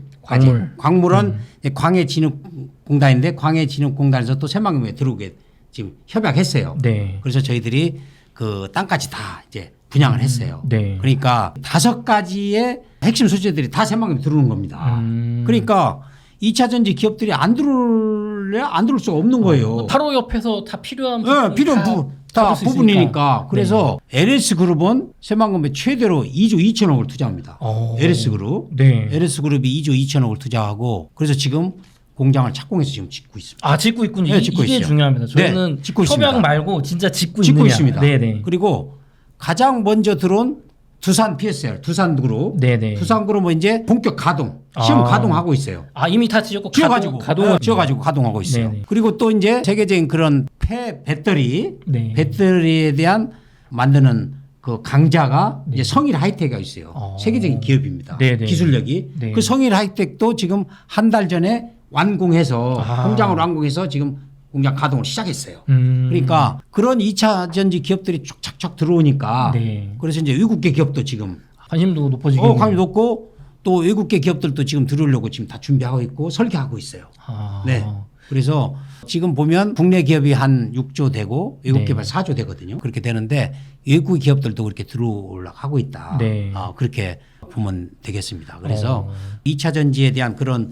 광물은 이제 광해진흥공단인데 광해진흥공단에서 또 새만금에 들어오게 지금 협약했어요. 네. 그래서 저희들이 그 땅까지 다 이제 분양을 했어요. 네. 그러니까 5가지의 핵심 소재들이 다 새만금에 들어오는 겁니다. 그러니까 2차 전지 기업들이 안 들어올 수가 없는 거예요. 바로 옆에서 다 필요한 필요한 다 부분이니까. 그래서 LS그룹은 새만금에 최대로 2조 2천억을 투자합니다. LS그룹. 네. LS그룹이 2조 2천억을 투자하고 그래서 지금 공장을 착공해서 지금 짓고 있습니다. 아 짓고 있군요. 네, 짓고 이게 있어요. 중요합니다. 저희는 짓고 협약 있습니다. 말고 진짜 짓고 짓고 있느냐. 있습니다. 네네. 그리고 가장 먼저 들어온 두산 PSL, 두산그룹, 네네. 두산그룹은 이제 본격 가동, 시험 가동하고 있어요. 아 이미 다 지었고 지어가지고 가동 지어가지고 가동하고 있어요. 네네. 그리고 또 이제 세계적인 그런 배터리, 네. 배터리에 대한 만드는 그 강자가 네. 이제 성일 하이텍이 있어요. 세계적인 기업입니다. 네네. 기술력이 네. 그 성일 하이텍도 지금 한 달 전에 완공해서 공장으로 완공해서 지금 공장 가동을 시작했어요. 그러니까 그런 2차 전지 기업들이 쫙쫙쫙 들어오니까 네. 그래서 이제 외국계 기업도 지금 관심도 높아지고 관심 높고 또 외국계 기업들도 지금 들어오려고 지금 다 준비하고 있고 설계하고 있어요. 네. 그래서 지금 보면 국내 기업이 한 6조 되고 외국 네. 기업이 4조 되거든요. 그렇게 되는데 외국 기업들도 그렇게 들어오려고 하고 있다. 네. 그렇게 보면 되겠습니다. 그래서 2차 전지에 대한 그런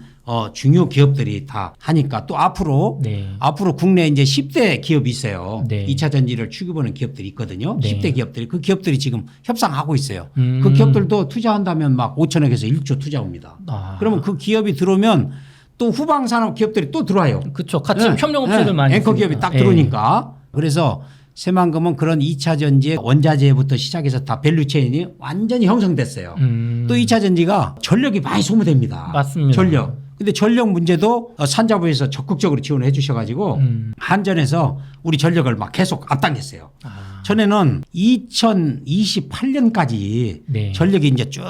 중요 기업들이 다 하니까 또 앞으로 네. 앞으로 국내 이제 10대 기업이 있어요. 네. 2차 전지를 추구하는 기업들이 있거든요. 네. 10대 기업들이 그 기업들이 지금 협상하고 있어요. 그 기업들도 투자한다면 막 5천억에서 1조 투자 옵니다. 그러면 그 기업이 들어오면 또 후방 산업 기업들이 또 들어와요. 그렇죠. 같이 협력업체들 많이 앵커 있으니까. 기업이 딱 들어오니까. 그래서 새만금은 그런 2차 전지의 원자재부터 시작해서 다 밸류체인이 완전히 형성됐어요. 또 2차 전지가 전력이 많이 소모됩니다. 맞습니다. 전력. 근데 전력 문제도 산자부에서 적극적으로 지원해 주셔가지고 한전에서 우리 전력을 막 계속 앞당겼어요. 전에는 2028년까지 네. 전력이 이제 쭉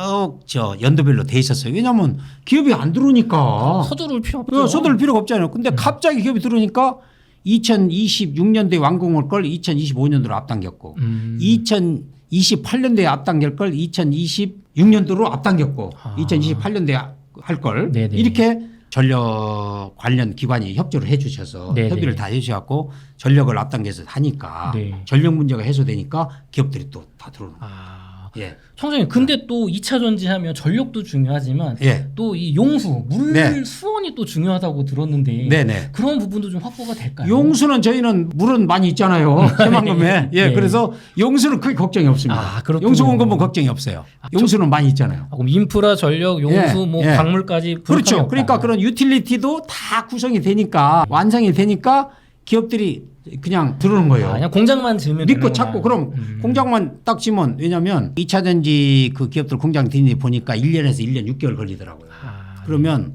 연도별로 돼 있었어요. 왜냐하면 기업이 안 들어오니까. 서두를 필요 없죠. 서두를 필요가 없잖아요. 근데 갑자기 기업이 들어오니까 2026년도에 완공할 걸 2025년도로 앞당겼고 2028년도에 앞당길 걸 2026년도로 앞당겼고 2028년도에 할 걸 네네. 이렇게 전력 관련 기관이 협조를 해 주셔서 네네. 협의를 다 해 주셔서 전력을 앞당겨서 하니까 네. 전력 문제가 해소되니까 기업들이 또 다 들어오는 거예요. 예. 청장님, 근데 또 2차 전지 하면 전력도 중요하지만 예. 또 이 용수, 물 네. 수원이 또 중요하다고 들었는데 네네. 그런 부분도 좀 확보가 될까요? 용수는 저희는 물은 많이 있잖아요. 새만금에. 예, 네. 그래서 용수는 크게 걱정이 없습니다. 그렇군요. 용수 공급은 걱정이 없어요. 용수는 많이 있잖아요. 그럼 인프라, 전력, 용수, 예, 뭐 예. 광물까지 부족함이 그렇죠. 없다. 그러니까 그런 유틸리티도 다 구성이 되니까 완성이 되니까 기업들이 그냥 들어오는 거예요. 그냥 공장만 지으면 믿고 되는구나. 찾고 그럼 공장만 딱 지면 왜냐하면 2차 전지 그 기업들 공장 들이니 보니까 1년에서 1년 6개월 걸리더라고요. 그러면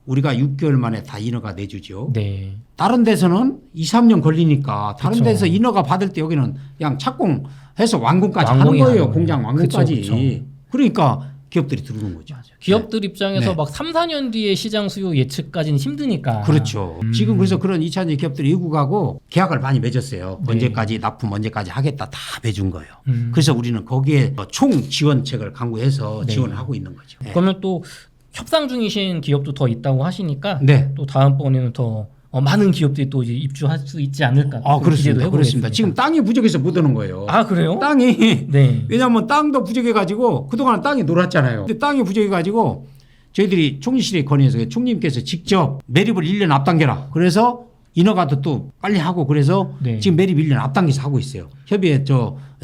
우리가 6개월 만에 다 인허가 내주죠. 네. 다른 데서는 2, 3년 걸리니까 다른 그쵸. 데서 인허가 받을 때 여기는 그냥 착공해서 완공까지 하는 완공이 거예요. 하는 공장 거예요. 완공까지. 그쵸, 그쵸. 그러니까 기업들이 들어오는 거죠. 기업들 입장에서 네. 막 3, 4년 뒤에 시장 수요 예측까지는 힘드니까. 그렇죠. 지금 그래서 그런 2차전지 기업들이 외국하고 계약을 많이 맺었어요. 네. 언제까지 납품 언제까지 하겠다 다 매준 거예요. 그래서 우리는 거기에 총 지원책을 강구해서 네. 지원을 하고 있는 거죠. 네. 그러면 또 협상 중이신 기업도 더 있다고 하시니까 네. 또 다음번에는 더 많은 기업들이 또 이제 입주할 수 있지 않을까. 또 기대도 그렇습니다. 해보겠습니다. 그렇습니다. 지금 땅이 부족해서 못 오는 거예요. 그래요? 땅이 네. 왜냐하면 땅도 부족해가지고 그동안 땅이 놀았잖아요. 근데 땅이 부족해가지고 저희들이 총리실에 건의해서 총리님께서 직접 매립을 1년 앞당겨라. 그래서 인허가도 또 빨리 하고 그래서 네. 지금 매립 1년 앞당겨서 하고 있어요. 협의에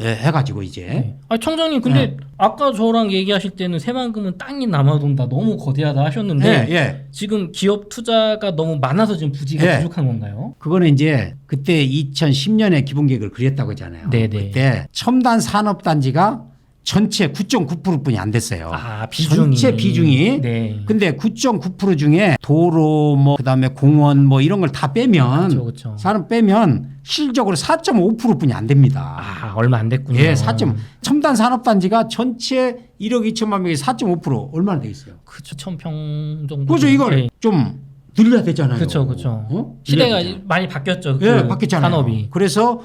해가지고 이제. 네. 청장님 근데 네. 아까 저랑 얘기하실 때는 새만금은 땅이 남아돈다 너무 거대하다 하셨는데 예. 지금 기업 투자가 너무 많아서 지금 부지가 예. 부족한 건가요? 그거는 이제 그때 2010년에 기본계획을 그렸다고 하잖아요. 네네. 그때 첨단 산업단지가 전체 9.9%뿐이 안 됐어요. 비중이. 전체 비중이. 네. 근데 9.9% 중에 도로 뭐 그다음에 공원 뭐 이런 걸 다 빼면 그렇죠. 산업 빼면 실질적으로 4.5%뿐이 안 됩니다. 얼마 안 됐군요. 예, 4. 첨단 산업단지가 전체 1억 2천만 명이 4.5% 얼마나 되겠어요? 그렇죠. 1,000평 정도. 그죠 이걸 네. 좀 늘려야 되잖아요. 그렇죠. 시대가 늘려야 되잖아요. 많이 바뀌었죠. 예, 바뀌었잖아요. 산업이. 그래서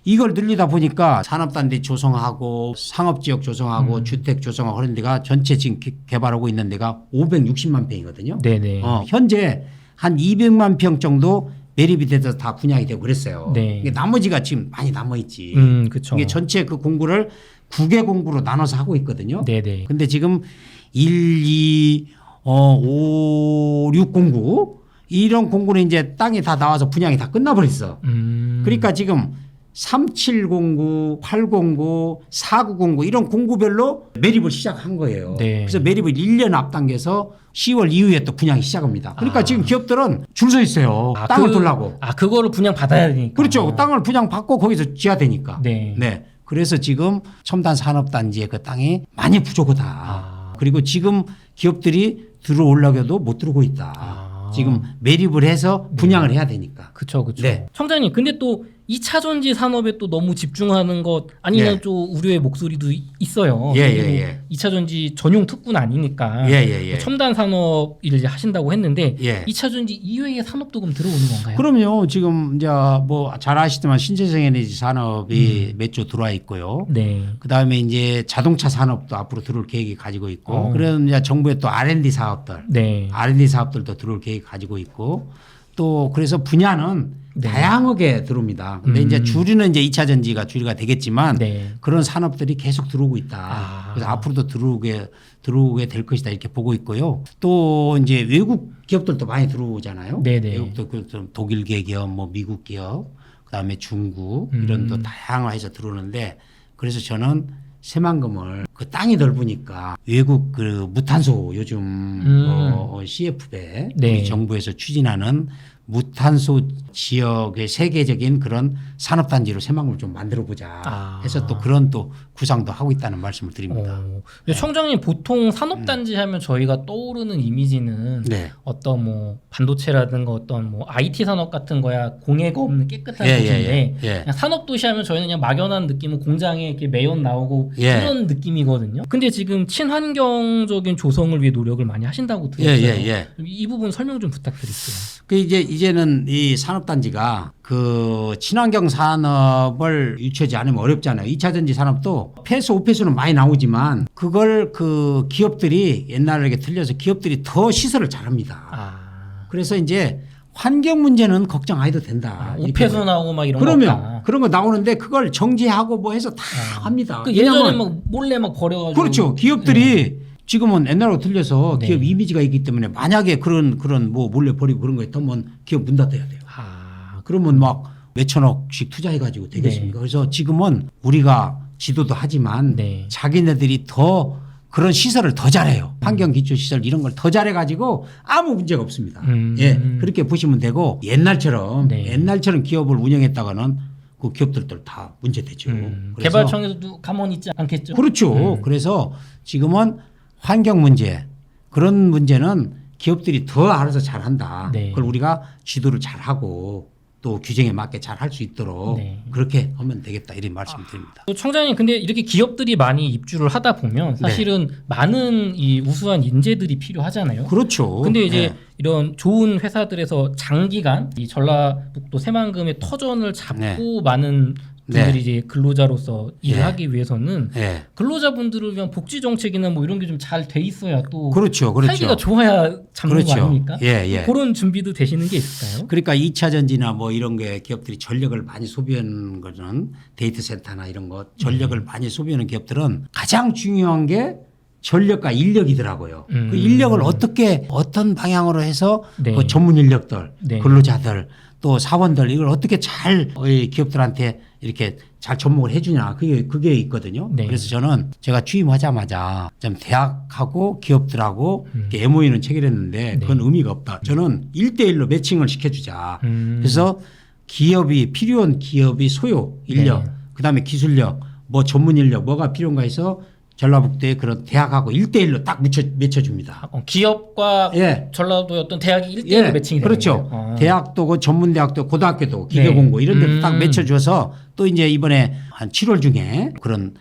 이걸 늘리다 보니까 산업단지 조성하고 상업지역 조성하고 주택 조성하고 그런 데가 전체 지금 개발하고 있는 데가 560만 평이거든요. 네네. 현재 한 200만 평 정도 매립이 돼서 다 분양이 되고 그랬어요. 네. 이게 나머지가 지금 많이 남아있지. 그렇죠. 이게 전체 그 공구를 9개 공구로 나눠서 하고 있거든요. 네네. 근데 지금 1, 2, 5, 6 공구 이런 공구는 이제 땅이 다 나와서 분양이 다 끝나버렸어. 그러니까 지금 3709, 809, 4909 이런 공구별로 매립을 시작한 거예요. 네. 그래서 매립을 1년 앞당겨서 10월 이후에 또 분양이 시작합니다. 그러니까 지금 기업들은 줄 서 있어요. 땅을 돌라고. 그거를 분양 받아야 되니까. 그렇죠. 땅을 분양 받고 거기서 지어야 되니까. 네. 그래서 지금 첨단 산업단지의 그 땅이 많이 부족하다. 그리고 지금 기업들이 들어오려고 해도 못 들어오고 있다. 지금 매립을 해서 분양을 해야 되니까. 그렇죠. 네. 청장님, 근데 또 2차 전지 산업에 또 너무 집중하는 것 아니면 예. 좀 우려의 목소리도 있어요. 예, 그리고 예, 예. 2차 전지 전용 특구는 아니니까 예, 예, 예. 첨단 산업 일을 이제 하신다고 했는데 예. 2차 전지 이외의 산업도 그럼 들어오는 건가요? 그럼요. 지금 이제 뭐 잘 아시지만 신재생 에너지 산업이 몇 조 들어와 있고요. 네. 그다음에 이제 자동차 산업도 앞으로 들어올 계획이 가지고 있고. 어. 그래서 이제 정부의 또 R&D 사업들, 네. R&D 사업들도 들어올 계획 가지고 있고. 또 그래서 분야는 네. 다양하게 들어옵니다. 근데 이제 주류는 이제 2차 전지가 주류가 되겠지만 네. 그런 산업들이 계속 들어오고 있다. 아. 그래서 앞으로도 들어오게 될 것이다 이렇게 보고 있고요. 또 이제 외국 기업들도 많이 들어오잖아요. 네네. 외국도 그 독일 기업, 뭐 미국 기업, 그다음에 중국 이런 또 다양화해서 들어오는데 그래서 저는 새만금을 그 땅이 넓으니까 외국 그 무탄소 요즘 CF배 네. 우리 정부에서 추진하는 무탄소 지역의 세계적인 그런 산업단지로 새만금을 좀 만들어보자 해서 또 그런 또 구상도 하고 있다는 말씀을 드립니다. 근데 청장님, 보통 산업단지 하면 저희가 떠오르는 이미지는 네. 어떤 뭐 반도체라든가 어떤 뭐 IT 산업 같은 거야 공해가 없는 깨끗한 예, 도시인데 예, 예. 그냥 산업도시 하면 저희는 그냥 막연한 느낌은 공장에 이렇게 매연 나오고 예. 이런 느낌이거든요. 근데 지금 친환경적인 조성을 위해 노력을 많이 하신다고 예, 들었어요. 예, 예. 이 부분 설명 좀 부탁드릴게요. 그 이제는 이 산업단지가 그 친환경 산업을 유치하지 않으면 어렵잖아요. 2차 전지 산업도 폐수, 오폐수는 많이 나오지만 그걸 그 기업들이 옛날에 이렇게 틀려서 기업들이 더 시설을 잘합니다. 그래서 이제 환경 문제는 걱정 안 해도 된다. 오폐수 나오고 막 이런 거 그러면 없다. 그런 거 나오는데 그걸 정지하고 뭐 해서 다 합니다. 그 예전에 왜냐하면 막 몰래 막 버려가지고 그렇죠. 기업들이 지금은 옛날하고 틀려서 네. 기업 이미지가 있기 때문에 만약에 그런 뭐 몰래 버리고 그런 거에 더면 기업 문 닫아야 돼요. 그러면 막 몇천억씩 투자해가지고 되겠습니까? 네. 그래서 지금은 우리가 지도도 하지만 네. 자기네들이 더 그런 시설을 더 잘해요. 환경 기초 시설 이런 걸 더 잘해가지고 아무 문제가 없습니다. 예, 그렇게 보시면 되고 옛날처럼 기업을 운영했다가는 그 기업들도 다 문제되죠. 그래서 개발청에서도 가만히 있지 않겠죠. 그렇죠. 그래서 지금은 환경 문제 그런 문제는 기업들이 더 알아서 잘한다. 네. 그걸 우리가 지도를 잘하고 또 규정에 맞게 잘 할 수 있도록 네. 그렇게 하면 되겠다 이런 말씀드립니다. 또 청장님, 근데 이렇게 기업들이 많이 입주를 하다 보면 사실은 많은 이 우수한 인재들이 필요하잖아요. 그렇죠. 근데 이제 네. 이런 좋은 회사들에서 장기간 이 전라북도 새만금의 터전을 잡고 많은 분들이 네. 이제 근로자로서 일을 예. 하기 위해서는 예. 근로자분들을 위한 복지 정책이나 뭐 이런 게 좀 잘 돼 있어야 또 그렇죠. 살기가 좋아야 잡는 그렇죠. 거 아닙니까? 예, 예. 그런 준비도 되시는 게 있을까요? 그러니까 2차 전지나 뭐 이런 게 기업들이 전력을 많이 소비하는 거는 데이터 센터나 이런 거 전력을 많이 소비하는 기업들은 가장 중요한 게 전력과 인력이더라고요. 그 인력을 어떤 방향으로 해서 네. 그 전문 인력들, 네. 근로자들 또 사원들 이걸 어떻게 잘 기업들한테 이렇게 잘 접목을 해주냐 그게 있거든요. 네. 그래서 저는 제가 취임하자마자 좀 대학하고 기업들하고 이렇게 MOU는 체결했는데 그건 의미가 없다. 저는 1대1로 매칭을 시켜주자. 그래서 필요한 기업이 소요 인력, 네. 그다음에 기술력, 뭐 전문 인력 뭐가 필요한가 해서 전라북도에 그런 대학하고 1대1로 딱 맺혀줍니다. 기업과 예. 전라도의 어떤 대학이 1대1로 매칭이 되는 그렇죠. 거예요? 대학도 그 전문대학도 고등학교도 기계공고 이런 데도 딱 맺혀줘서 또 이제 이번에 한 7월 중에 그런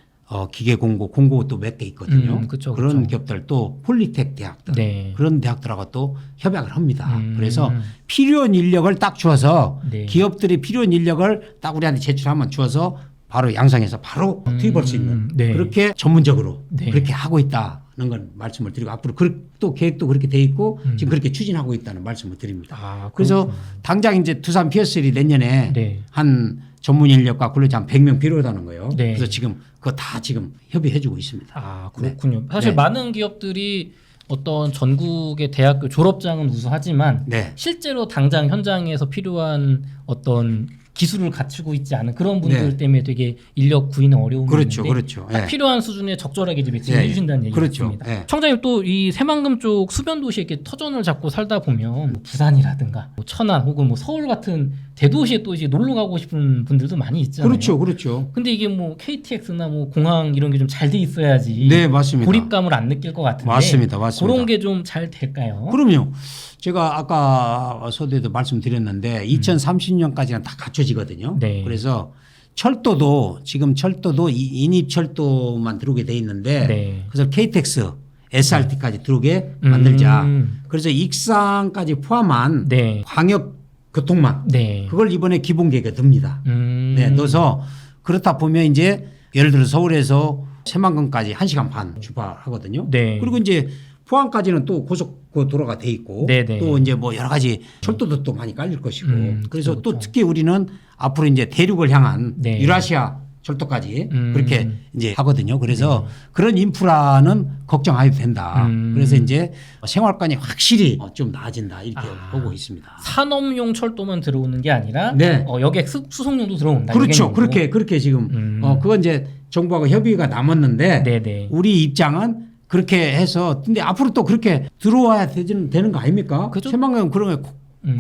기계공고 공고 또 몇 개 있거든요. 그쵸, 그런 그쵸. 기업들 또 폴리텍 대학들 네. 그런 대학들하고 또 협약을 합니다. 그래서 필요한 인력을 딱 주어서 네. 기업들이 필요한 인력을 딱 우리한테 제출하면 주어서 바로 양성해서 바로 투입할 수 있는 네. 그렇게 전문적으로 네. 그렇게 하고 있다는 걸 말씀을 드리고 앞으로 또 계획도 그렇게 돼 있고 지금 그렇게 추진하고 있다는 말씀을 드립니다. 그래서 당장 이제 두산 PSL이 내년에 네. 한 전문 인력과 근로자 한 100명 필요하다는 거예요. 네. 그래서 지금 그거 다 지금 협의해주고 있습니다. 그렇군요. 사실 네. 많은 기업들이 어떤 전국의 대학교 졸업장은 우수하지만 네. 실제로 당장 현장에서 필요한 어떤 기술을 갖추고 있지 않은 그런 분들 네. 때문에 되게 인력 구인은 어려움이 그렇죠, 있는데 그렇죠. 딱 예. 필요한 수준에 적절하게 이제 매칭해 예, 주신다는 그렇죠. 얘기입니다. 예. 청장님 또 이 새만금 쪽 수변 도시에 이렇게 터전을 잡고 살다 보면 뭐 부산이라든가 뭐 천안 혹은 뭐 서울 같은 대도시에 또 이제 놀러 가고 싶은 분들도 많이 있잖아요. 그렇죠, 그렇죠. 근데 이게 뭐 KTX나 뭐 공항 이런 게 좀 잘 돼 있어야지 네, 맞습니다. 고립감을 안 느낄 것 같은데 맞습니다, 맞습니다. 그런 게 좀 잘 될까요? 그럼요. 제가 아까 서두에도 말씀드렸는데 2030년까지는 다 갖춰지거든요. 네. 그래서 철도도 지금 철도도 인입 철도만 들어오게 돼 있는데 네. 그래서 KTX, SRT까지 들어오게 만들자. 그래서 익산까지 포함한 네. 광역 교통망 네. 그걸 이번에 기본 계획에 듭니다. 네, 넣어서 그렇다 보면 이제 예를 들어 서울에서 새만금까지 1시간 반 출발하거든요. 네. 그리고 이제 포항까지는 또 고속도로가 돼 있고 네네. 또 이제 뭐 여러 가지 철도도 또 많이 깔릴 것이고 그래서 그렇죠, 또 그렇죠. 특히 우리는 앞으로 이제 대륙을 향한 네. 유라시아 철도까지 그렇게 이제 하거든요. 그래서 그런 인프라는 걱정 안 해도 된다. 그래서 이제 생활권이 확실히 좀 나아진다 이렇게 보고 있습니다. 산업용 철도만 들어오는 게 아니라 네. 여객 수송용도 들어온다. 그렇죠. 여객용도. 그렇게 지금 그건 이제 정부하고 협의가 남았는데 네네. 우리 입장은 그렇게 해서 근데 앞으로 또 그렇게 들어와야 되는 거 아닙니까? 그죠? 새만금 그런 거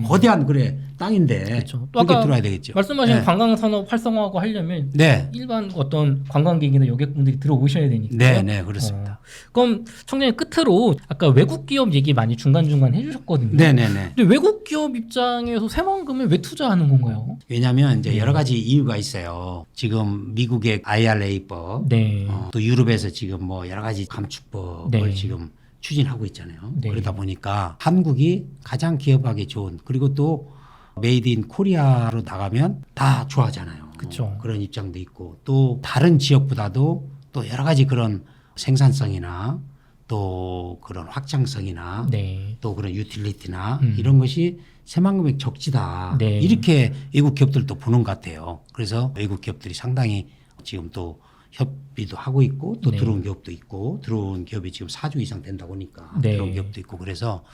거대한 그래 땅인데 그렇죠. 또 그렇게 아까 들어와야 되겠죠. 말씀하신 네. 관광산업 활성화하고 하려면 네. 일반 어떤 관광객이나 여객분들이 들어오셔야 되니까. 네, 네, 그렇습니다. 그럼 청장님 끝으로 아까 외국 기업 얘기 많이 중간중간 해주셨거든요. 네, 네, 네. 근데 외국 기업 입장에서 새만금에 왜 투자하는 건가요? 왜냐하면 네. 이제 여러 가지 이유가 있어요. 지금 미국의 IRA법, 네. 또 유럽에서 지금 뭐 여러 가지 감축법을 네. 지금 추진하고 있잖아요. 네. 그러다 보니까 한국이 가장 기업하기 좋은 그리고 또 메이드 인 코리아로 나가면 다 좋아하잖아요. 그쵸. 그런 입장도 있고 또 다른 지역보다도 또 여러 가지 그런 생산성이나 또 그런 확장성이나 네. 또 그런 유틸리티나 이런 것이 새만금의 적지다. 네. 이렇게 외국 기업들도 보는 것 같아요. 그래서 외국 기업들이 상당히 지금 또 협의도 하고 있고 또 네. 들어온 기업도 있고 들어온 기업이 지금 4주 이상 된다고 하니까 네. 들어온 기업도 있고 그래서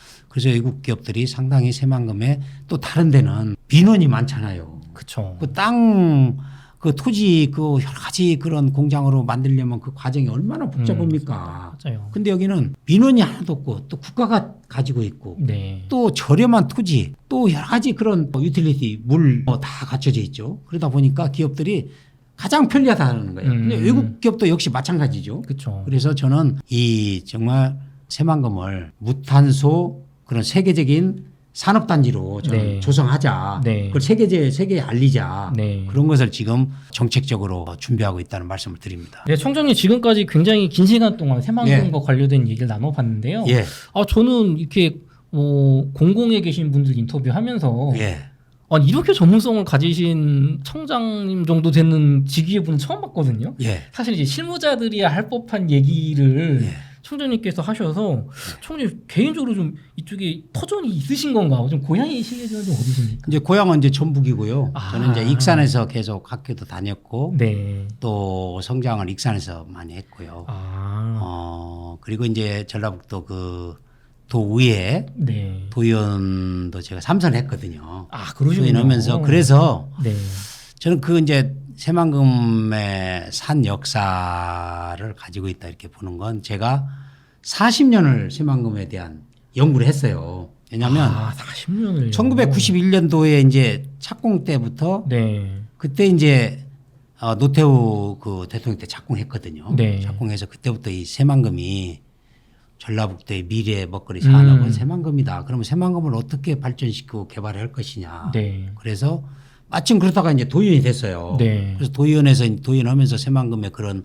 외국 기업들이 상당히 새만금에 또 다른 데는 민원이 많잖아요. 그쵸. 그 땅, 그 토지, 그 여러 가지 그런 공장으로 만들려면 그 과정이 얼마나 복잡합니까? 맞아요. 근데 여기는 민원이 하나도 없고 또 국가가 가지고 있고 네. 또 저렴한 토지 또 여러 가지 그런 유틸리티 물 다 갖춰져 있죠. 그러다 보니까 기업들이 가장 편리하다는 거예요. 근데 외국 기업도 역시 마찬가지죠. 그쵸. 그래서 저는 이 정말 새만금을 무탄소 그런 세계적인 산업단지로 저는 네. 조성하자. 네. 그걸 세계에 알리자. 네. 그런 것을 지금 정책적으로 준비하고 있다는 말씀을 드립니다. 네, 청장님 지금까지 굉장히 긴 시간 동안 새만금과 관련된 얘기를 나눠봤는데요. 예. 저는 이렇게 공공에 계신 분들 인터뷰하면서 예. 아니 이렇게 전문성을 가지신 청장님 정도 되는 직위의 분은 처음 봤거든요. 예. 사실 이제 실무자들이야 할 법한 얘기를 예. 청장님께서 하셔서 청장님 개인적으로 좀 이쪽에 터전이 있으신 건가? 좀 고향이 실례지만 좀 어디십니까? 이제 고향은 이제 전북이고요. 아. 저는 이제 익산에서 계속 학교도 다녔고 네. 또 성장을 익산에서 많이 했고요. 그리고 이제 전라북도 그 도의회 네. 도의원도 제가 3선을 했거든요. 그러시군요. 도의원하면서 그래서 네. 저는 그 이제 새만금의 산 역사를 가지고 있다 이렇게 보는 건 제가 40년을 새만금에 대한 연구를 했어요. 왜냐하면 40년을 1991년도에 이제 착공 때부터 네. 그때 이제 노태우 그 대통령 때 착공했거든요. 네. 착공해서 그때부터 이 새만금이 전라북도의 미래 먹거리 산업은 새만금이다. 그러면 새만금을 어떻게 발전시키고 개발할 것이냐. 네. 그래서 마침 그러다가 이제 도의원이 됐어요. 네. 그래서 도의원하면서 새만금의 그런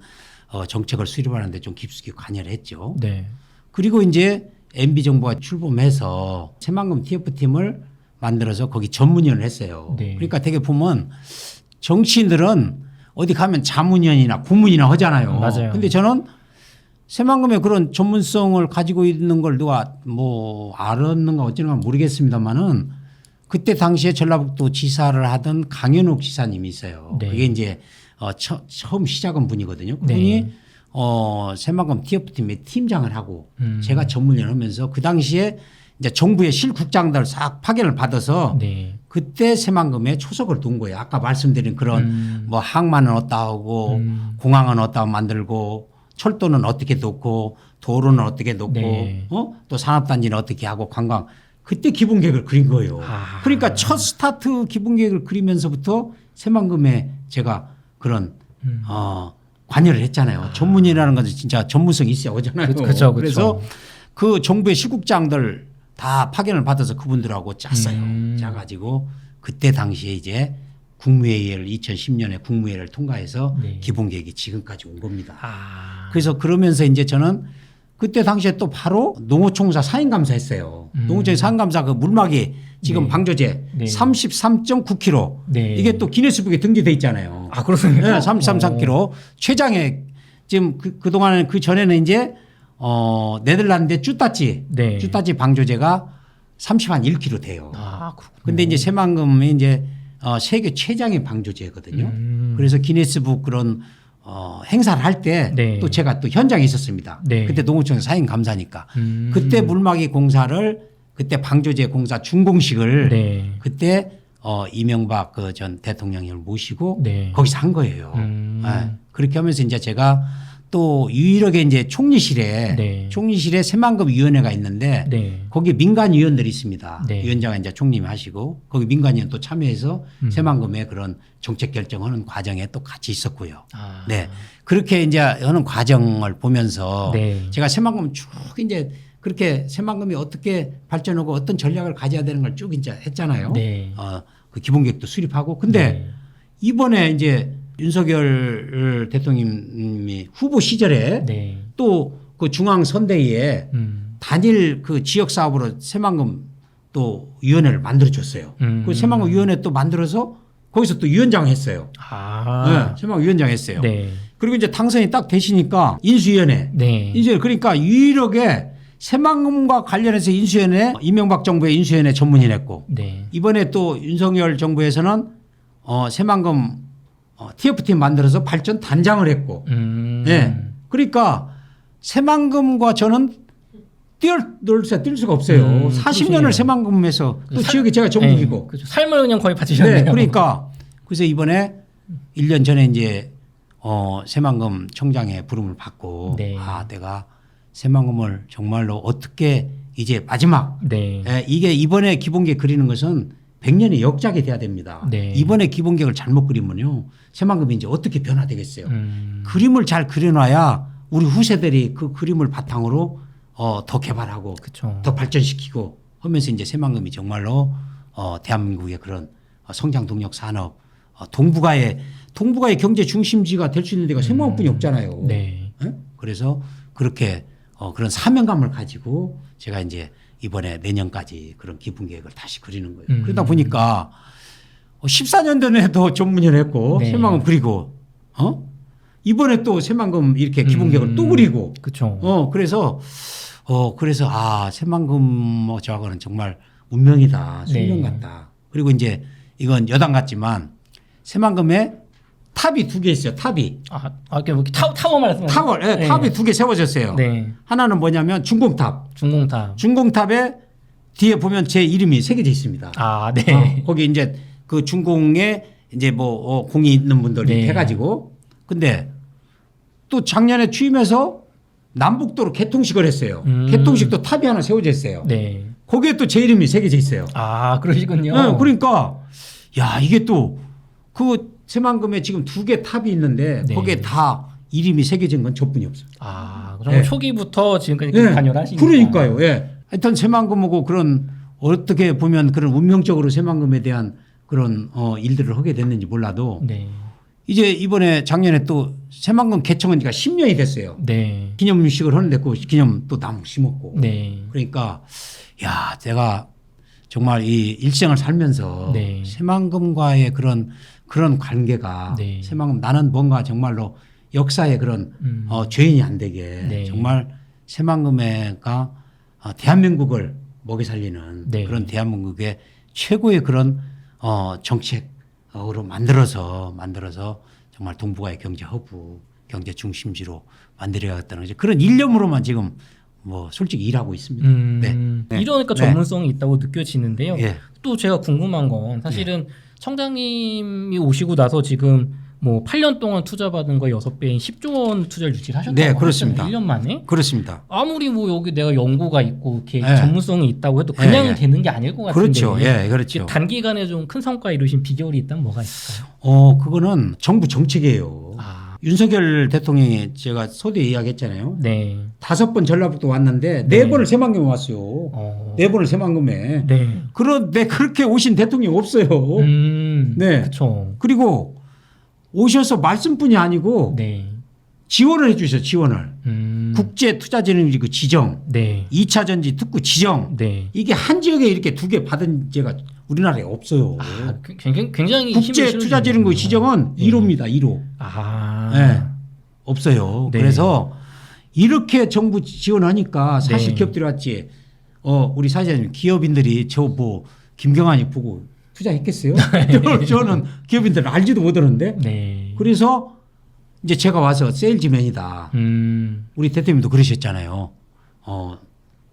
정책을 수립하는데 좀 깊숙이 관여를 했죠. 네. 그리고 이제 MB 정부가 출범해서 새만금 TF팀을 만들어서 거기 전문위원을 했어요. 네. 그러니까 되게 보면 정치인들은 어디 가면 자문위원이나 국문이나 하잖아요. 맞아요. 근데 저는 새만금의 그런 전문성을 가지고 있는 걸 누가 뭐 알았는가 어쩌는가 모르겠습니다만은 그때 당시에 전라북도 지사를 하던 강현욱 지사님이 있어요. 네. 그게 이제 처음 시작한 분이거든요. 그분이 네. 새만금 TF팀의 팀장을 하고 제가 전문위원 하면서 그 당시에 이제 정부의 실국장들 싹 파견을 받아서 네. 그때 새만금에 초석을 둔 거예요. 아까 말씀드린 그런 뭐 항만은 어디다 하고 공항은 어디다 만들고 철도는 어떻게 놓고 도로는 어떻게 놓고 네. 또 산업단지는 어떻게 하고 관광 그때 기본 계획을 그린 거예요. 아. 그러니까 첫 스타트 기본 계획을 그리면서부터 새만금에 제가 그런 관여를 했잖아요. 전문이라는 것은 진짜 전문성이 있어야 오잖아요. 그렇죠. 그래서 그 정부의 시국장들 다 파견을 받아서 그분들하고 짰어요. 짜가지고 그때 당시에 이제 국무회의를 2010년에 국무회의를 통과해서 네. 기본 계획이 지금까지 온 겁니다. 아. 그래서 그러면서 이제 저는 그때 당시에 또 바로 농어총사 사인감사했어요. 농어총사 사인감사 그 물막이 지금 네. 방조제 네. 33.9km 네. 이게 또 기네스북에 등재돼 있잖아요. 아, 그렇습니까? 네, 33.3km 최장의 지금 그동안은 그 전에는 이제 네덜란드 쭈따찌 네. 쭈따찌 방조제가 31km 돼요. 아, 그렇군요. 근데 이제 새만금이 이제 세계 최장의 방조제거든요. 그래서 기네스북 그런 행사를 할 때 또 네. 제가 또 현장에 있었습니다. 네. 그때 농어촌 사인 감사니까 그때 물막이 공사를 그때 방조제 공사 준공식을 네. 그때 이명박 그 전 대통령을 모시고 네. 거기서 한 거예요. 네. 그렇게 하면서 이제 제가 또 유일하게 이제 총리실에 네. 총리실에 새만금 위원회가 있는데 네. 거기 민간 위원들이 있습니다. 네. 위원장은 이제 총님이 하시고 거기 민간 위원 또 참여해서 새만금의 그런 정책 결정하는 과정에 또 같이 있었고요. 아. 네. 그렇게 이제 하는 과정을 보면서 네. 제가 새만금 쭉 이제 그렇게 새만금이 어떻게 발전하고 어떤 전략을 가져야 되는 걸 쭉 이제 했잖아요. 네. 그 기본계획도 수립하고 근데 네. 이번에 이제 윤석열 대통령님이 후보 시절에 네. 또 그 중앙 선대위에 단일 그 지역 사업으로 새만금 또 위원회를 만들어 줬어요. 그 새만금 위원회 또 만들어서 거기서 또 위원장 했어요. 아. 네, 새만금 위원장 했어요. 네. 그리고 이제 당선이 딱 되시니까 인수위원회. 네. 이제 그러니까 유일하게 새만금과 관련해서 인수위원회 이명박 정부의 인수위원회 전문인 했고 네. 이번에 또 윤석열 정부에서는 새만금 TF팀 만들어서 발전 단장을 했고 네. 그러니까 새만금과 저는 뛸 수가 없어요. 40년을 그렇군요. 새만금에서 또 지역이 제가 전국이고. 네. 그렇죠. 삶을 그냥 거의 바치셨네요. 네. 그러니까 그래서 이번에 1년 전에 이제 새만금 청장의 부름을 받고 네. 내가 새만금을 정말로 어떻게 이제 마지막 네. 이게 이번에 기본계획 그리는 것은 100년의 역작이 돼야 됩니다. 네. 이번에 기본계획을 잘못 그리면요. 새만금이 이제 어떻게 변화되겠어요. 그림을 잘 그려놔야 우리 후세들이 그 그림을 바탕으로 더 개발하고 그렇죠. 더 발전시키고 하면서 이제 새만금이 정말로 대한민국의 그런 성장 동력 산업 동북아의 경제 중심지가 될 수 있는 데가 새만금뿐이 없잖아요. 네. 예? 그래서 그렇게 그런 사명감을 가지고 제가 이제 이번에 내년까지 그런 기본 계획을 다시 그리는 거예요. 그러다 보니까 14년 전에도 전문위를 했고 네. 새만금 그리고 이번에 또 새만금 이렇게 기본 계획을 또 그리고 그렇죠. 그래서 새만금 저하고는 정말 운명이다. 숙명 네. 같다. 그리고 이제 이건 여당 같지만 새만금에 탑이 2개 있어요. 탑이. 타워 말씀하세요? 타워, 네. 탑이 2개 세워졌어요. 네. 하나는 뭐냐면 중공탑. 중공탑. 중공탑에 뒤에 보면 제 이름이 새겨져 있습니다. 아, 네. 거기 이제 그 중공에 이제 뭐 공이 있는 분들이 네. 해가지고 근데 또 작년에 취임해서 남북도로 개통식을 했어요. 개통식도 탑이 하나 세워져 있어요. 네. 거기에 또 제 이름이 새겨져 있어요. 아, 그러시군요. 네, 그러니까 야 이게 또 그 새만금에 지금 2개 탑이 있는데 네. 거기에 다 이름이 새겨진 건 저뿐이 없어요. 아, 정말 네. 초기부터 지금까지 네. 관여를 하시니까. 그러니까요. 예. 하여튼 새만금하고 그런 어떻게 보면 그런 운명적으로 새만금에 대한 그런 일들을 하게 됐는지 몰라도 네. 이제 이번에 작년에 또 새만금 개청한 지가 10년이 됐어요. 네. 기념식을 하는데 그 기념 또 나무 심었고. 네. 그러니까 야 제가 정말 이 일생을 살면서 네. 새만금과의 그런 관계가 네. 새만금 나는 뭔가 정말로 역사의 그런 죄인이 안 되게 네. 정말 새만금회가 대한민국을 먹여 살리는 네. 그런 대한민국의 최고의 그런 정책으로 만들어서 정말 동북아의 경제 허브, 경제 중심지로 만들어야겠다는 그런 일념으로만 지금 뭐 솔직히 일하고 있습니다. 네. 이러니까 네. 전문성이 있다고 느껴지는데요. 예. 또 제가 궁금한 건 사실은 청장님이 오시고 나서 지금 뭐 8년 동안 투자받은 거 6배인 10조 원 투자를 유치를 하셨다고 네, 그렇습니다. 하잖아요. 1년 만에. 그렇습니다. 아무리 뭐 여기 내가 연구가 있고 이렇게 네. 전문성이 있다고 해도 그냥 예, 예. 되는 게 아닐 것 같은데. 그렇죠. 예, 그렇죠. 단기간에 좀 큰 성과 이루신 비결이 있다면 뭐가 있을까요? 그거는 정부 정책이에요. 윤석열 대통령이 제가 소대 이야기했잖아요. 네. 5번 전라북도 왔는데 네. 4번을 새만금에 왔어요. 4번을 새만금에. 네. 그런데 그렇게 오신 대통령이 없어요. 네. 그렇죠. 그리고 오셔서 말씀뿐이 아니고 네. 지원을 해주셔요. 지원을. 국제투자진흥기구 지정, 네. 2차 전지 특구 지정. 네. 이게 한 지역에 이렇게 2개 받은 제가 우리나라에 없어요. 굉장히 국제투자진흥기구 지정은 1호입니다. 1호. 네. 없어요. 네. 그래서 이렇게 정부 지원하니까 사실 네. 기업들이 왔지. 우리 사장님 기업인들이 저 뭐 김경환이 보고 투자했겠어요? 저는 기업인들 알지도 못하는데. 네. 그래서 이제 제가 와서 세일즈맨이다. 우리 대통령도 그러셨잖아요.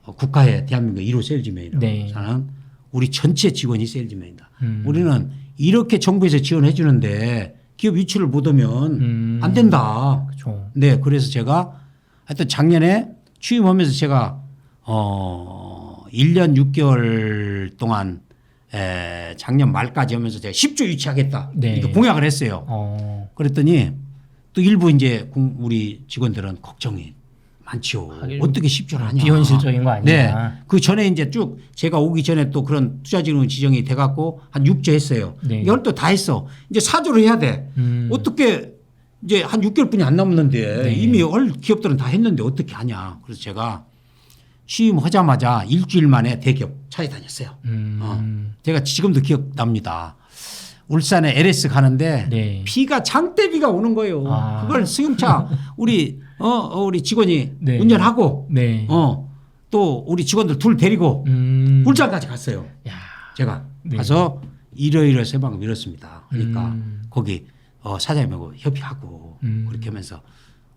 국가의 대한민국 1호 세일즈맨이라고. 네. 저는 우리 전체 직원이 세일즈맨이다. 우리는 이렇게 정부에서 지원해 주는데 기업 유치를 못 하면 안 된다. 그렇죠. 네, 그래서 제가 하여튼 작년에 취임하면서 제가 1년 6개월 동안 작년 말까지 하면서 제가 10조 유치하겠다. 네. 이렇게 공약을 했어요. 그랬더니 또 일부 이제 우리 직원들은 걱정이 많지요. 어떻게 10조를 하냐. 비현실적인 거 아니냐. 네. 그 전에 이제 쭉 제가 오기 전에 또 그런 투자진흥 지정이 돼갖고 한 6조 했어요. 네. 이걸 또 다 했어. 이제 4조를 해야 돼. 어떻게 이제 한 6개월뿐이 안 남았는데 네. 이미 기업들은 다 했는데 어떻게 하냐. 그래서 제가 취임하자마자 일주일 만에 대기업 찾아다녔어요. 제가 지금도 기억납니다. 울산에 LS 가는데 네. 비가 장대비가 오는 거예요. 그걸 승용차 우리 직원이 네. 운전하고 네. 또 우리 직원들 둘 데리고 울산까지 갔어요. 야. 제가 네. 가서 이러이러 새방금 이렇습니다. 그러니까 거기 사장님하고 협의하고 그렇게 하면서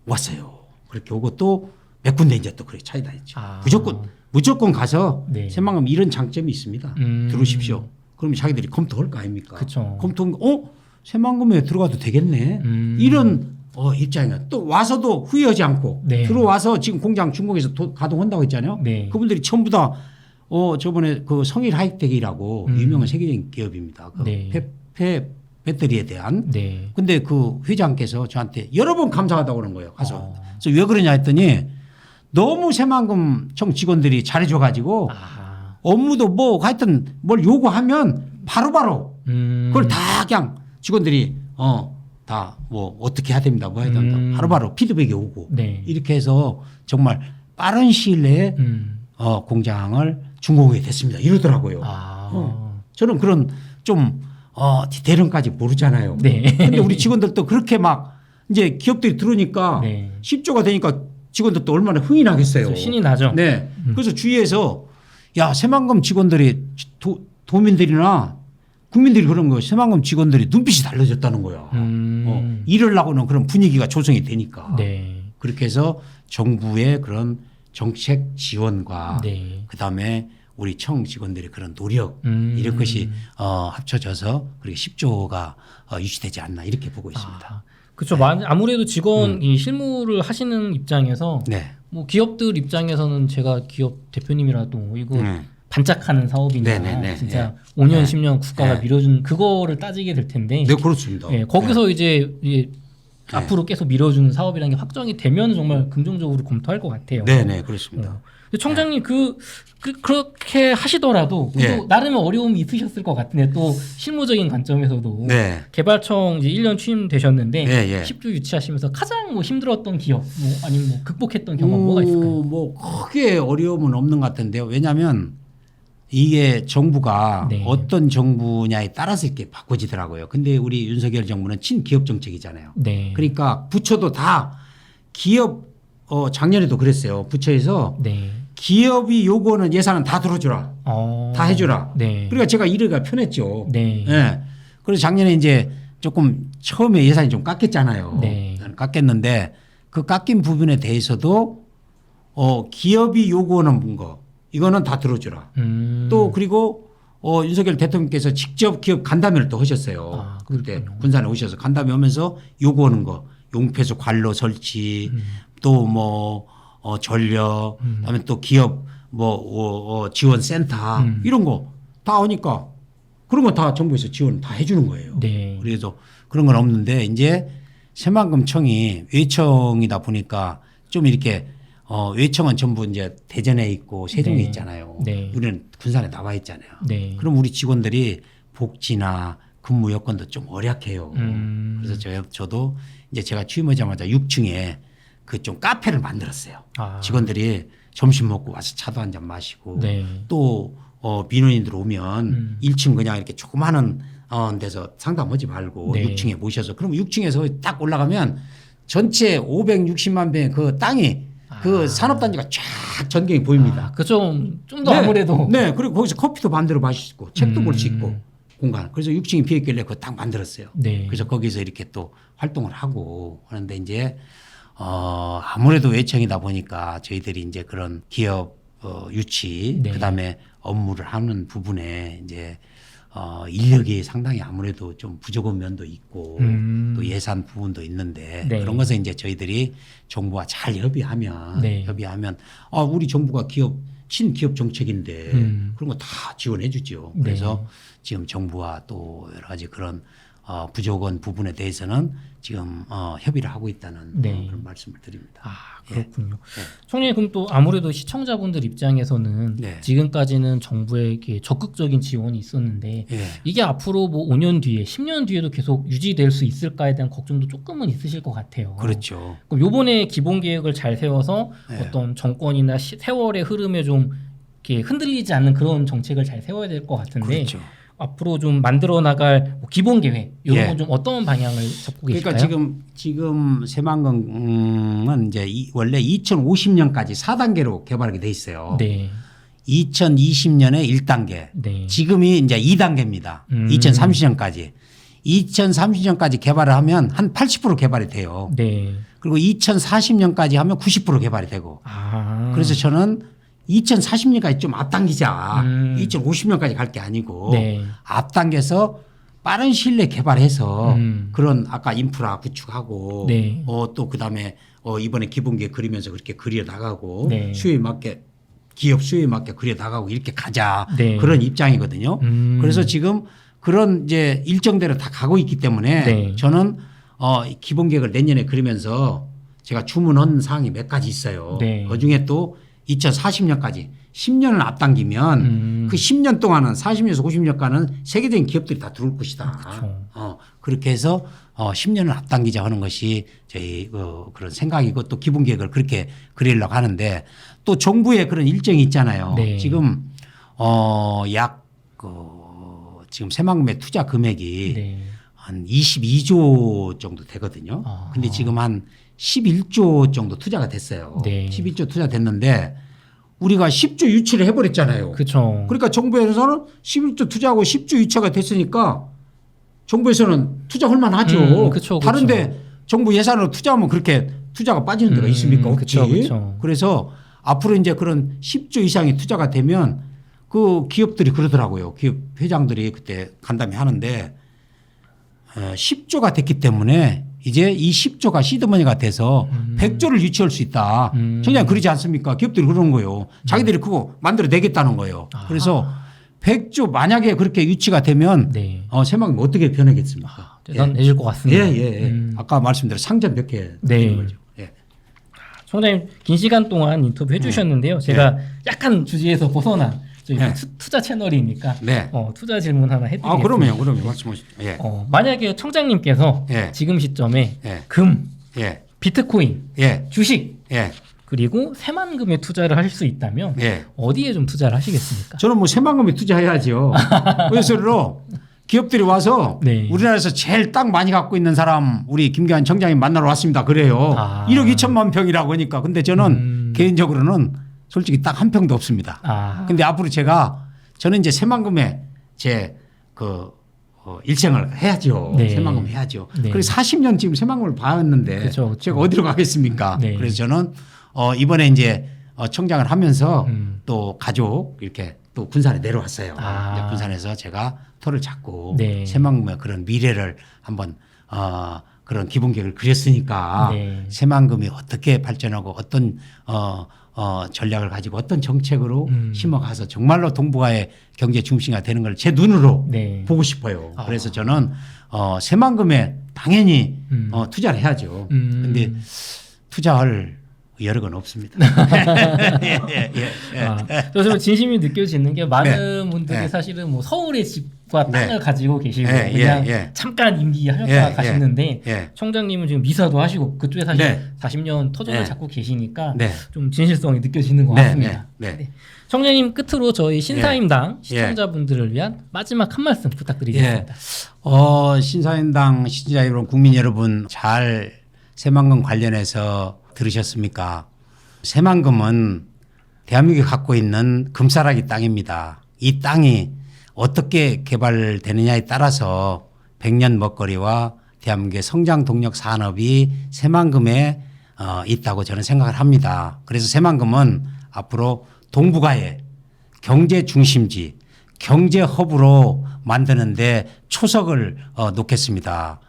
왔어요. 그렇게 오고 또 몇 군데 이제 또 그렇게 찾아다녔죠. 무조건 가서 네. 새방금 이런 장점이 있습니다. 들어오십시오. 그러면 자기들이 검토할 거 아닙니까? 그쵸. 검토하면 새만금에 들어가도 되겠네. 이런 입장이야. 또 와서도 후회하지 않고 네. 들어와서 지금 공장 중국에서 가동한다고 했잖아요. 네. 그분들이 전부 다 저번에 그 성일 하이텍이라고 유명한 세계적인 기업입니다. 그 네. 폐 배터리에 대한. 네. 근데 그 회장께서 저한테 여러 번 감사하다고 그런 거예요. 가서. 그래서 왜 그러냐 했더니 너무 새만금청 직원들이 잘해줘가지고 업무도 뭐 하여튼 뭘 요구하면 바로바로 그걸 다 그냥 직원들이 다 뭐 어떻게 해야 됩니다. 뭐 해야 됩니다. 바로바로 피드백이 오고 네. 이렇게 해서 정말 빠른 시일 내에 공장을 준공하게 됐습니다. 이러더라고요. 저는 그런 좀 디테일은까지 모르잖아요. 네. 근데 우리 직원들도 그렇게 막 이제 기업들이 들어오니까 네. 10조가 되니까 직원들도 얼마나 흥이 나겠어요. 신이 나죠. 네. 그래서 주위에서 야, 새만금 직원들이 도민들이나 국민들이 그런 거 새만금 직원들이 눈빛이 달라졌다는 거야. 일하려고는 그런 분위기가 조성이 되니까. 네. 그렇게 해서 정부의 그런 정책 지원과 네. 그다음에 우리 청 직원들의 그런 노력 이런 것이 합쳐져서 그렇게 10조가 유치되지 않나 이렇게 보고 있습니다. 그렇죠. 아무래도 직원이 실무를 하시는 입장에서 네. 뭐 기업들 입장에서는 제가 기업 대표님이라도 이거 반짝하는 사업이냐 네네네. 진짜 네. 5년 10년 국가가 네. 밀어준 그거를 따지게 될 텐데 네, 그렇습니다. 거기서 이제 앞으로 계속 밀어주는 사업이라는 게 확정이 되면 정말 긍정적으로 검토할 것 같아요. 네, 그렇습니다. 근데 청장님 그렇게 하시더라도 네. 나름의 어려움이 있으셨을 것 같은데 또 실무적인 관점에서도 네. 개발청 이제 1년 취임되셨는데 네. 10주 유치하시면서 가장 뭐 힘들었던 기업 아니면 뭐 극복했던 경험 뭐가 있을까요? 뭐 크게 어려움은 없는 것 같은데요. 왜냐하면 이게 정부가 네. 어떤 정부냐에 따라서 이렇게 바꿔지더라고요. 근데 우리 윤석열 정부는 친기업 정책이잖아요. 네. 그러니까 부처도 다 기업 작년에도 그랬어요. 부처에서 네. 기업이 요구하는 예산은 다 들어주라. 다 해주라. 네. 그러니까 제가 이래가 편했죠. 네. 예. 그래서 작년에 이제 조금 처음에 예산이 좀 깎였잖아요. 네. 깎였는데 그 깎인 부분에 대해서도 기업이 요구하는 거 이거는 다 들어주라. 또 그리고 윤석열 대통령께서 직접 기업 간담회를 또 하셨어요. 아, 그때 그렇군요. 군산에 오셔서 간담회 오면서 요구하는 거 용폐수 관로 설치 또 뭐 전력 그다음에 또 기업 뭐 지원 센터 이런 거 다 오니까 그런 거 다 정부에서 지원 다 해주는 거예요. 네. 그래서 그런 건 없는데 이제 새만금청이 외청이다 보니까 좀 이렇게 외청은 전부 이제 대전에 있고 세종에 네. 있잖아요. 네. 우리는 군산에 나와 있잖아요. 네. 그럼 우리 직원들이 복지나 근무 여건도 좀 어약해요. 그래서 저도 이제 제가 취임하자마자 6층에 그 좀 카페를 만들었어요. 아. 직원들이 점심 먹고 와서 차도 한 잔 마시고 네. 또 민원인들 오면 1층 그냥 이렇게 조그마한 데서 상담하지 말고 네. 6층에 모셔서 그럼 6층에서 딱 올라가면 전체 560만 평의 그 땅이 그 산업단지가 쫙 전경이 보입니다. 그 좀 더 아무래도 네. 그리고 거기서 커피도 마음대로 마실 수 있고 책도 볼 수 있고 공간. 그래서 6층이 비었길래 그거 딱 만들었어요. 네. 그래서 거기서 이렇게 또 활동을 하고 하는데 이제 아무래도 외청이다 보니까 저희들이 이제 그런 기업 유치 네. 그다음에 업무를 하는 부분에 이제 인력이 상당히 아무래도 좀 부족한 면도 있고 또 예산 부분도 있는데 네. 그런 것을 이제 저희들이 정부와 잘 협의하면 네. 우리 정부가 친기업 정책인데 그런 거 다 지원해 주죠. 그래서 지금 정부와 또 여러 가지 그런 부족한 부분에 대해서는 지금 협의를 하고 있다는 네. 그런 말씀을 드립니다. 아, 그렇군요. 네. 총장님 그럼 또 아무래도 시청자분들 입장에서는 네. 지금까지는 정부에게 적극적인 지원이 있었는데 예. 이게 앞으로 뭐 5년 뒤에 10년 뒤에도 계속 유지될 수 있을까에 대한 걱정도 조금은 있으실 것 같아요. 그렇죠. 그럼 요번에 기본 계획을 잘 세워서 네. 어떤 정권이나 세월의 흐름에 좀 이렇게 흔들리지 않는 그런 정책을 잘 세워야 될 것 같은데 그렇죠. 앞으로 좀 만들어 나갈 뭐 기본 계획 이런 예. 건 좀 어떤 방향을 잡고 계실까요? 그러니까 지금 새만금은 이제 원래 2050년까지 4단계로 개발하게 돼 있어요. 네. 2020년에 1단계. 네. 지금이 이제 2단계입니다. 2030년까지. 2030년까지 개발을 하면 한 80% 개발이 돼요. 네. 그리고 2040년까지 하면 90% 개발이 되고. 아. 그래서 저는 2040년까지 좀 앞당기자. 2050년까지 갈 게 아니고 네. 앞당겨서 빠른 시일 내에 개발해서 음. 그런 아까 인프라 구축하고 네. 또 그다음에 이번에 기본계획 그리면서 그렇게 그려 나가고 네. 수요에 맞게 기업 수요에 맞게 그려 나가고 이렇게 가자. 네. 그런 입장이거든요. 그래서 지금 그런 이제 일정대로 다 가고 있기 때문에 네. 저는 기본계획을 내년에 그리면서 제가 주문한 사항이 몇 가지 있어요. 네. 그중에 또 2040년까지 10년을 앞당기면 그 10년 동안은 40년에서 50년간은 세계적인 기업들이 다 들어올 것이다. 그렇죠. 그렇게 해서 10년을 앞당기자 하는 것이 저희 그런 생각이고 또 기본계획을 그렇게 그리려고 하는데 또 정부의 그런 일정이 있잖아요. 네. 지금 지금 새만금의 투자 금액이 네. 한 22조 정도 되거든요. 아. 근데 지금 한 11조 정도 투자가 됐어요. 네. 11조 투자 됐는데 우리가 10조 유치를 해버렸잖아요. 그렇죠. 그러니까 정부에서는 11조 투자하고 10조 유치가 됐으니까 정부에서는 투자할 만하죠. 그쵸, 다른데 정부 예산으로 투자하면 그렇게 투자가 빠지는 데가 있습니까? 없지. 그쵸. 그래서 앞으로 이제 그런 10조 이상의 투자가 되면 그 기업들이 그러더라고요. 기업 회장들이 그때 간담회 하는데 10조가 됐기 때문에 이제 이 10조가 시드머니가 돼서 100조를 유치할 수 있다. 정작 그러지 않습니까? 기업들이 그러는 거예요. 자기들이 그거 만들어 내겠다는 거예요. 그래서 100조 만약에 그렇게 유치가 되면 네. 새만금이 어떻게 변하겠습니까? 대단해질 것 같습니다. 예. 아까 말씀대로 상전 몇 개 네. 되는 거죠. 예. 총장님 긴 시간 동안 인터뷰 해주셨는데요. 제가 약간 주제에서 벗어나 저희 네. 투자 채널이니까 네. 투자 질문 하나 해드리겠습니다. 그러면 말씀하시죠. 예. 만약에 청장님께서 예. 지금 시점에 예. 금, 예. 비트코인, 예. 주식 예. 그리고 새만금에 투자를 하실 수 있다면 예. 어디에 좀 투자를 하시겠습니까? 저는 뭐 새만금에 투자해야죠. 그래서 기업들이 와서 네. 우리나라에서 제일 땅 많이 갖고 있는 사람 우리 김기환 청장님 만나러 왔습니다. 그래요. 1억 2천만 평이라고 하니까. 근데 저는 개인적으로는 솔직히 딱 한 평도 없습니다. 근데 앞으로 저는 이제 새만금에 일생을 해야죠. 네. 새만금 해야죠. 네. 그래서 40년 지금 새만금을 봐왔는데 그쵸. 제가 어디로 가겠습니까? 네. 그래서 저는 이번에 이제 청장을 하면서 또 가족 이렇게 또 군산에 내려왔어요. 아. 이제 군산에서 제가 토를 잡고 네. 새만금의 그런 미래를 한번 그런 기본계획을 그렸으니까 네. 새만금이 어떻게 발전하고 어떤 전략을 가지고 어떤 정책으로 심어가서 정말로 동북아의 경제 중심가 되는 걸 제 눈으로 네. 보고 싶어요. 그래서 저는 새만금에 당연히 투자를 해야죠. 근데 투자할 여력은 없습니다. 저 진심이 느껴지는 게 많은 네. 분들이 네. 사실은 뭐 서울의 집과 땅을 네. 가지고 계시고 네. 그냥 예. 잠깐 임기하셨다가 예. 가시는데 예. 총장님은 지금 미사도 하시고 그쪽에 사실 네. 40년 터전을 네. 잡고 계시니까 네. 좀 진실성이 느껴지는 것 네. 같습니다. 네. 네. 네. 총장님 끝으로 저희 신사임당 예. 시청자분들을 위한 마지막 한 말씀 부탁드리겠습니다. 신사임당 시청자 여러분, 국민 여러분 잘 새만금 관련해서 들으셨습니까? 새만금은 대한민국이 갖고 있는 금싸라기 땅입니다. 이 땅이 어떻게 개발되느냐에 따라서 100년 먹거리와 대한민국의 성장 동력 산업이 새만금에 있다고 저는 생각을 합니다. 그래서 새만금은 앞으로 동북아의 경제 중심지, 경제 허브로 만드는데 초석을 놓겠습니다.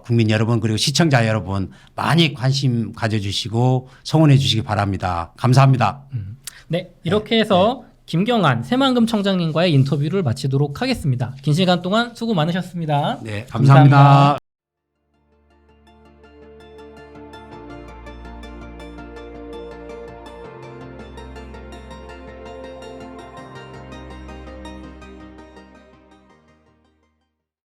국민 여러분 그리고 시청자 여러분 많이 관심 가져주시고 성원해 주시기 바랍니다. 감사합니다. 네, 이렇게 해서 김경환 새만금 청장님과의 인터뷰를 마치도록 하겠습니다. 긴 시간 동안 수고 많으셨습니다. 네, 감사합니다.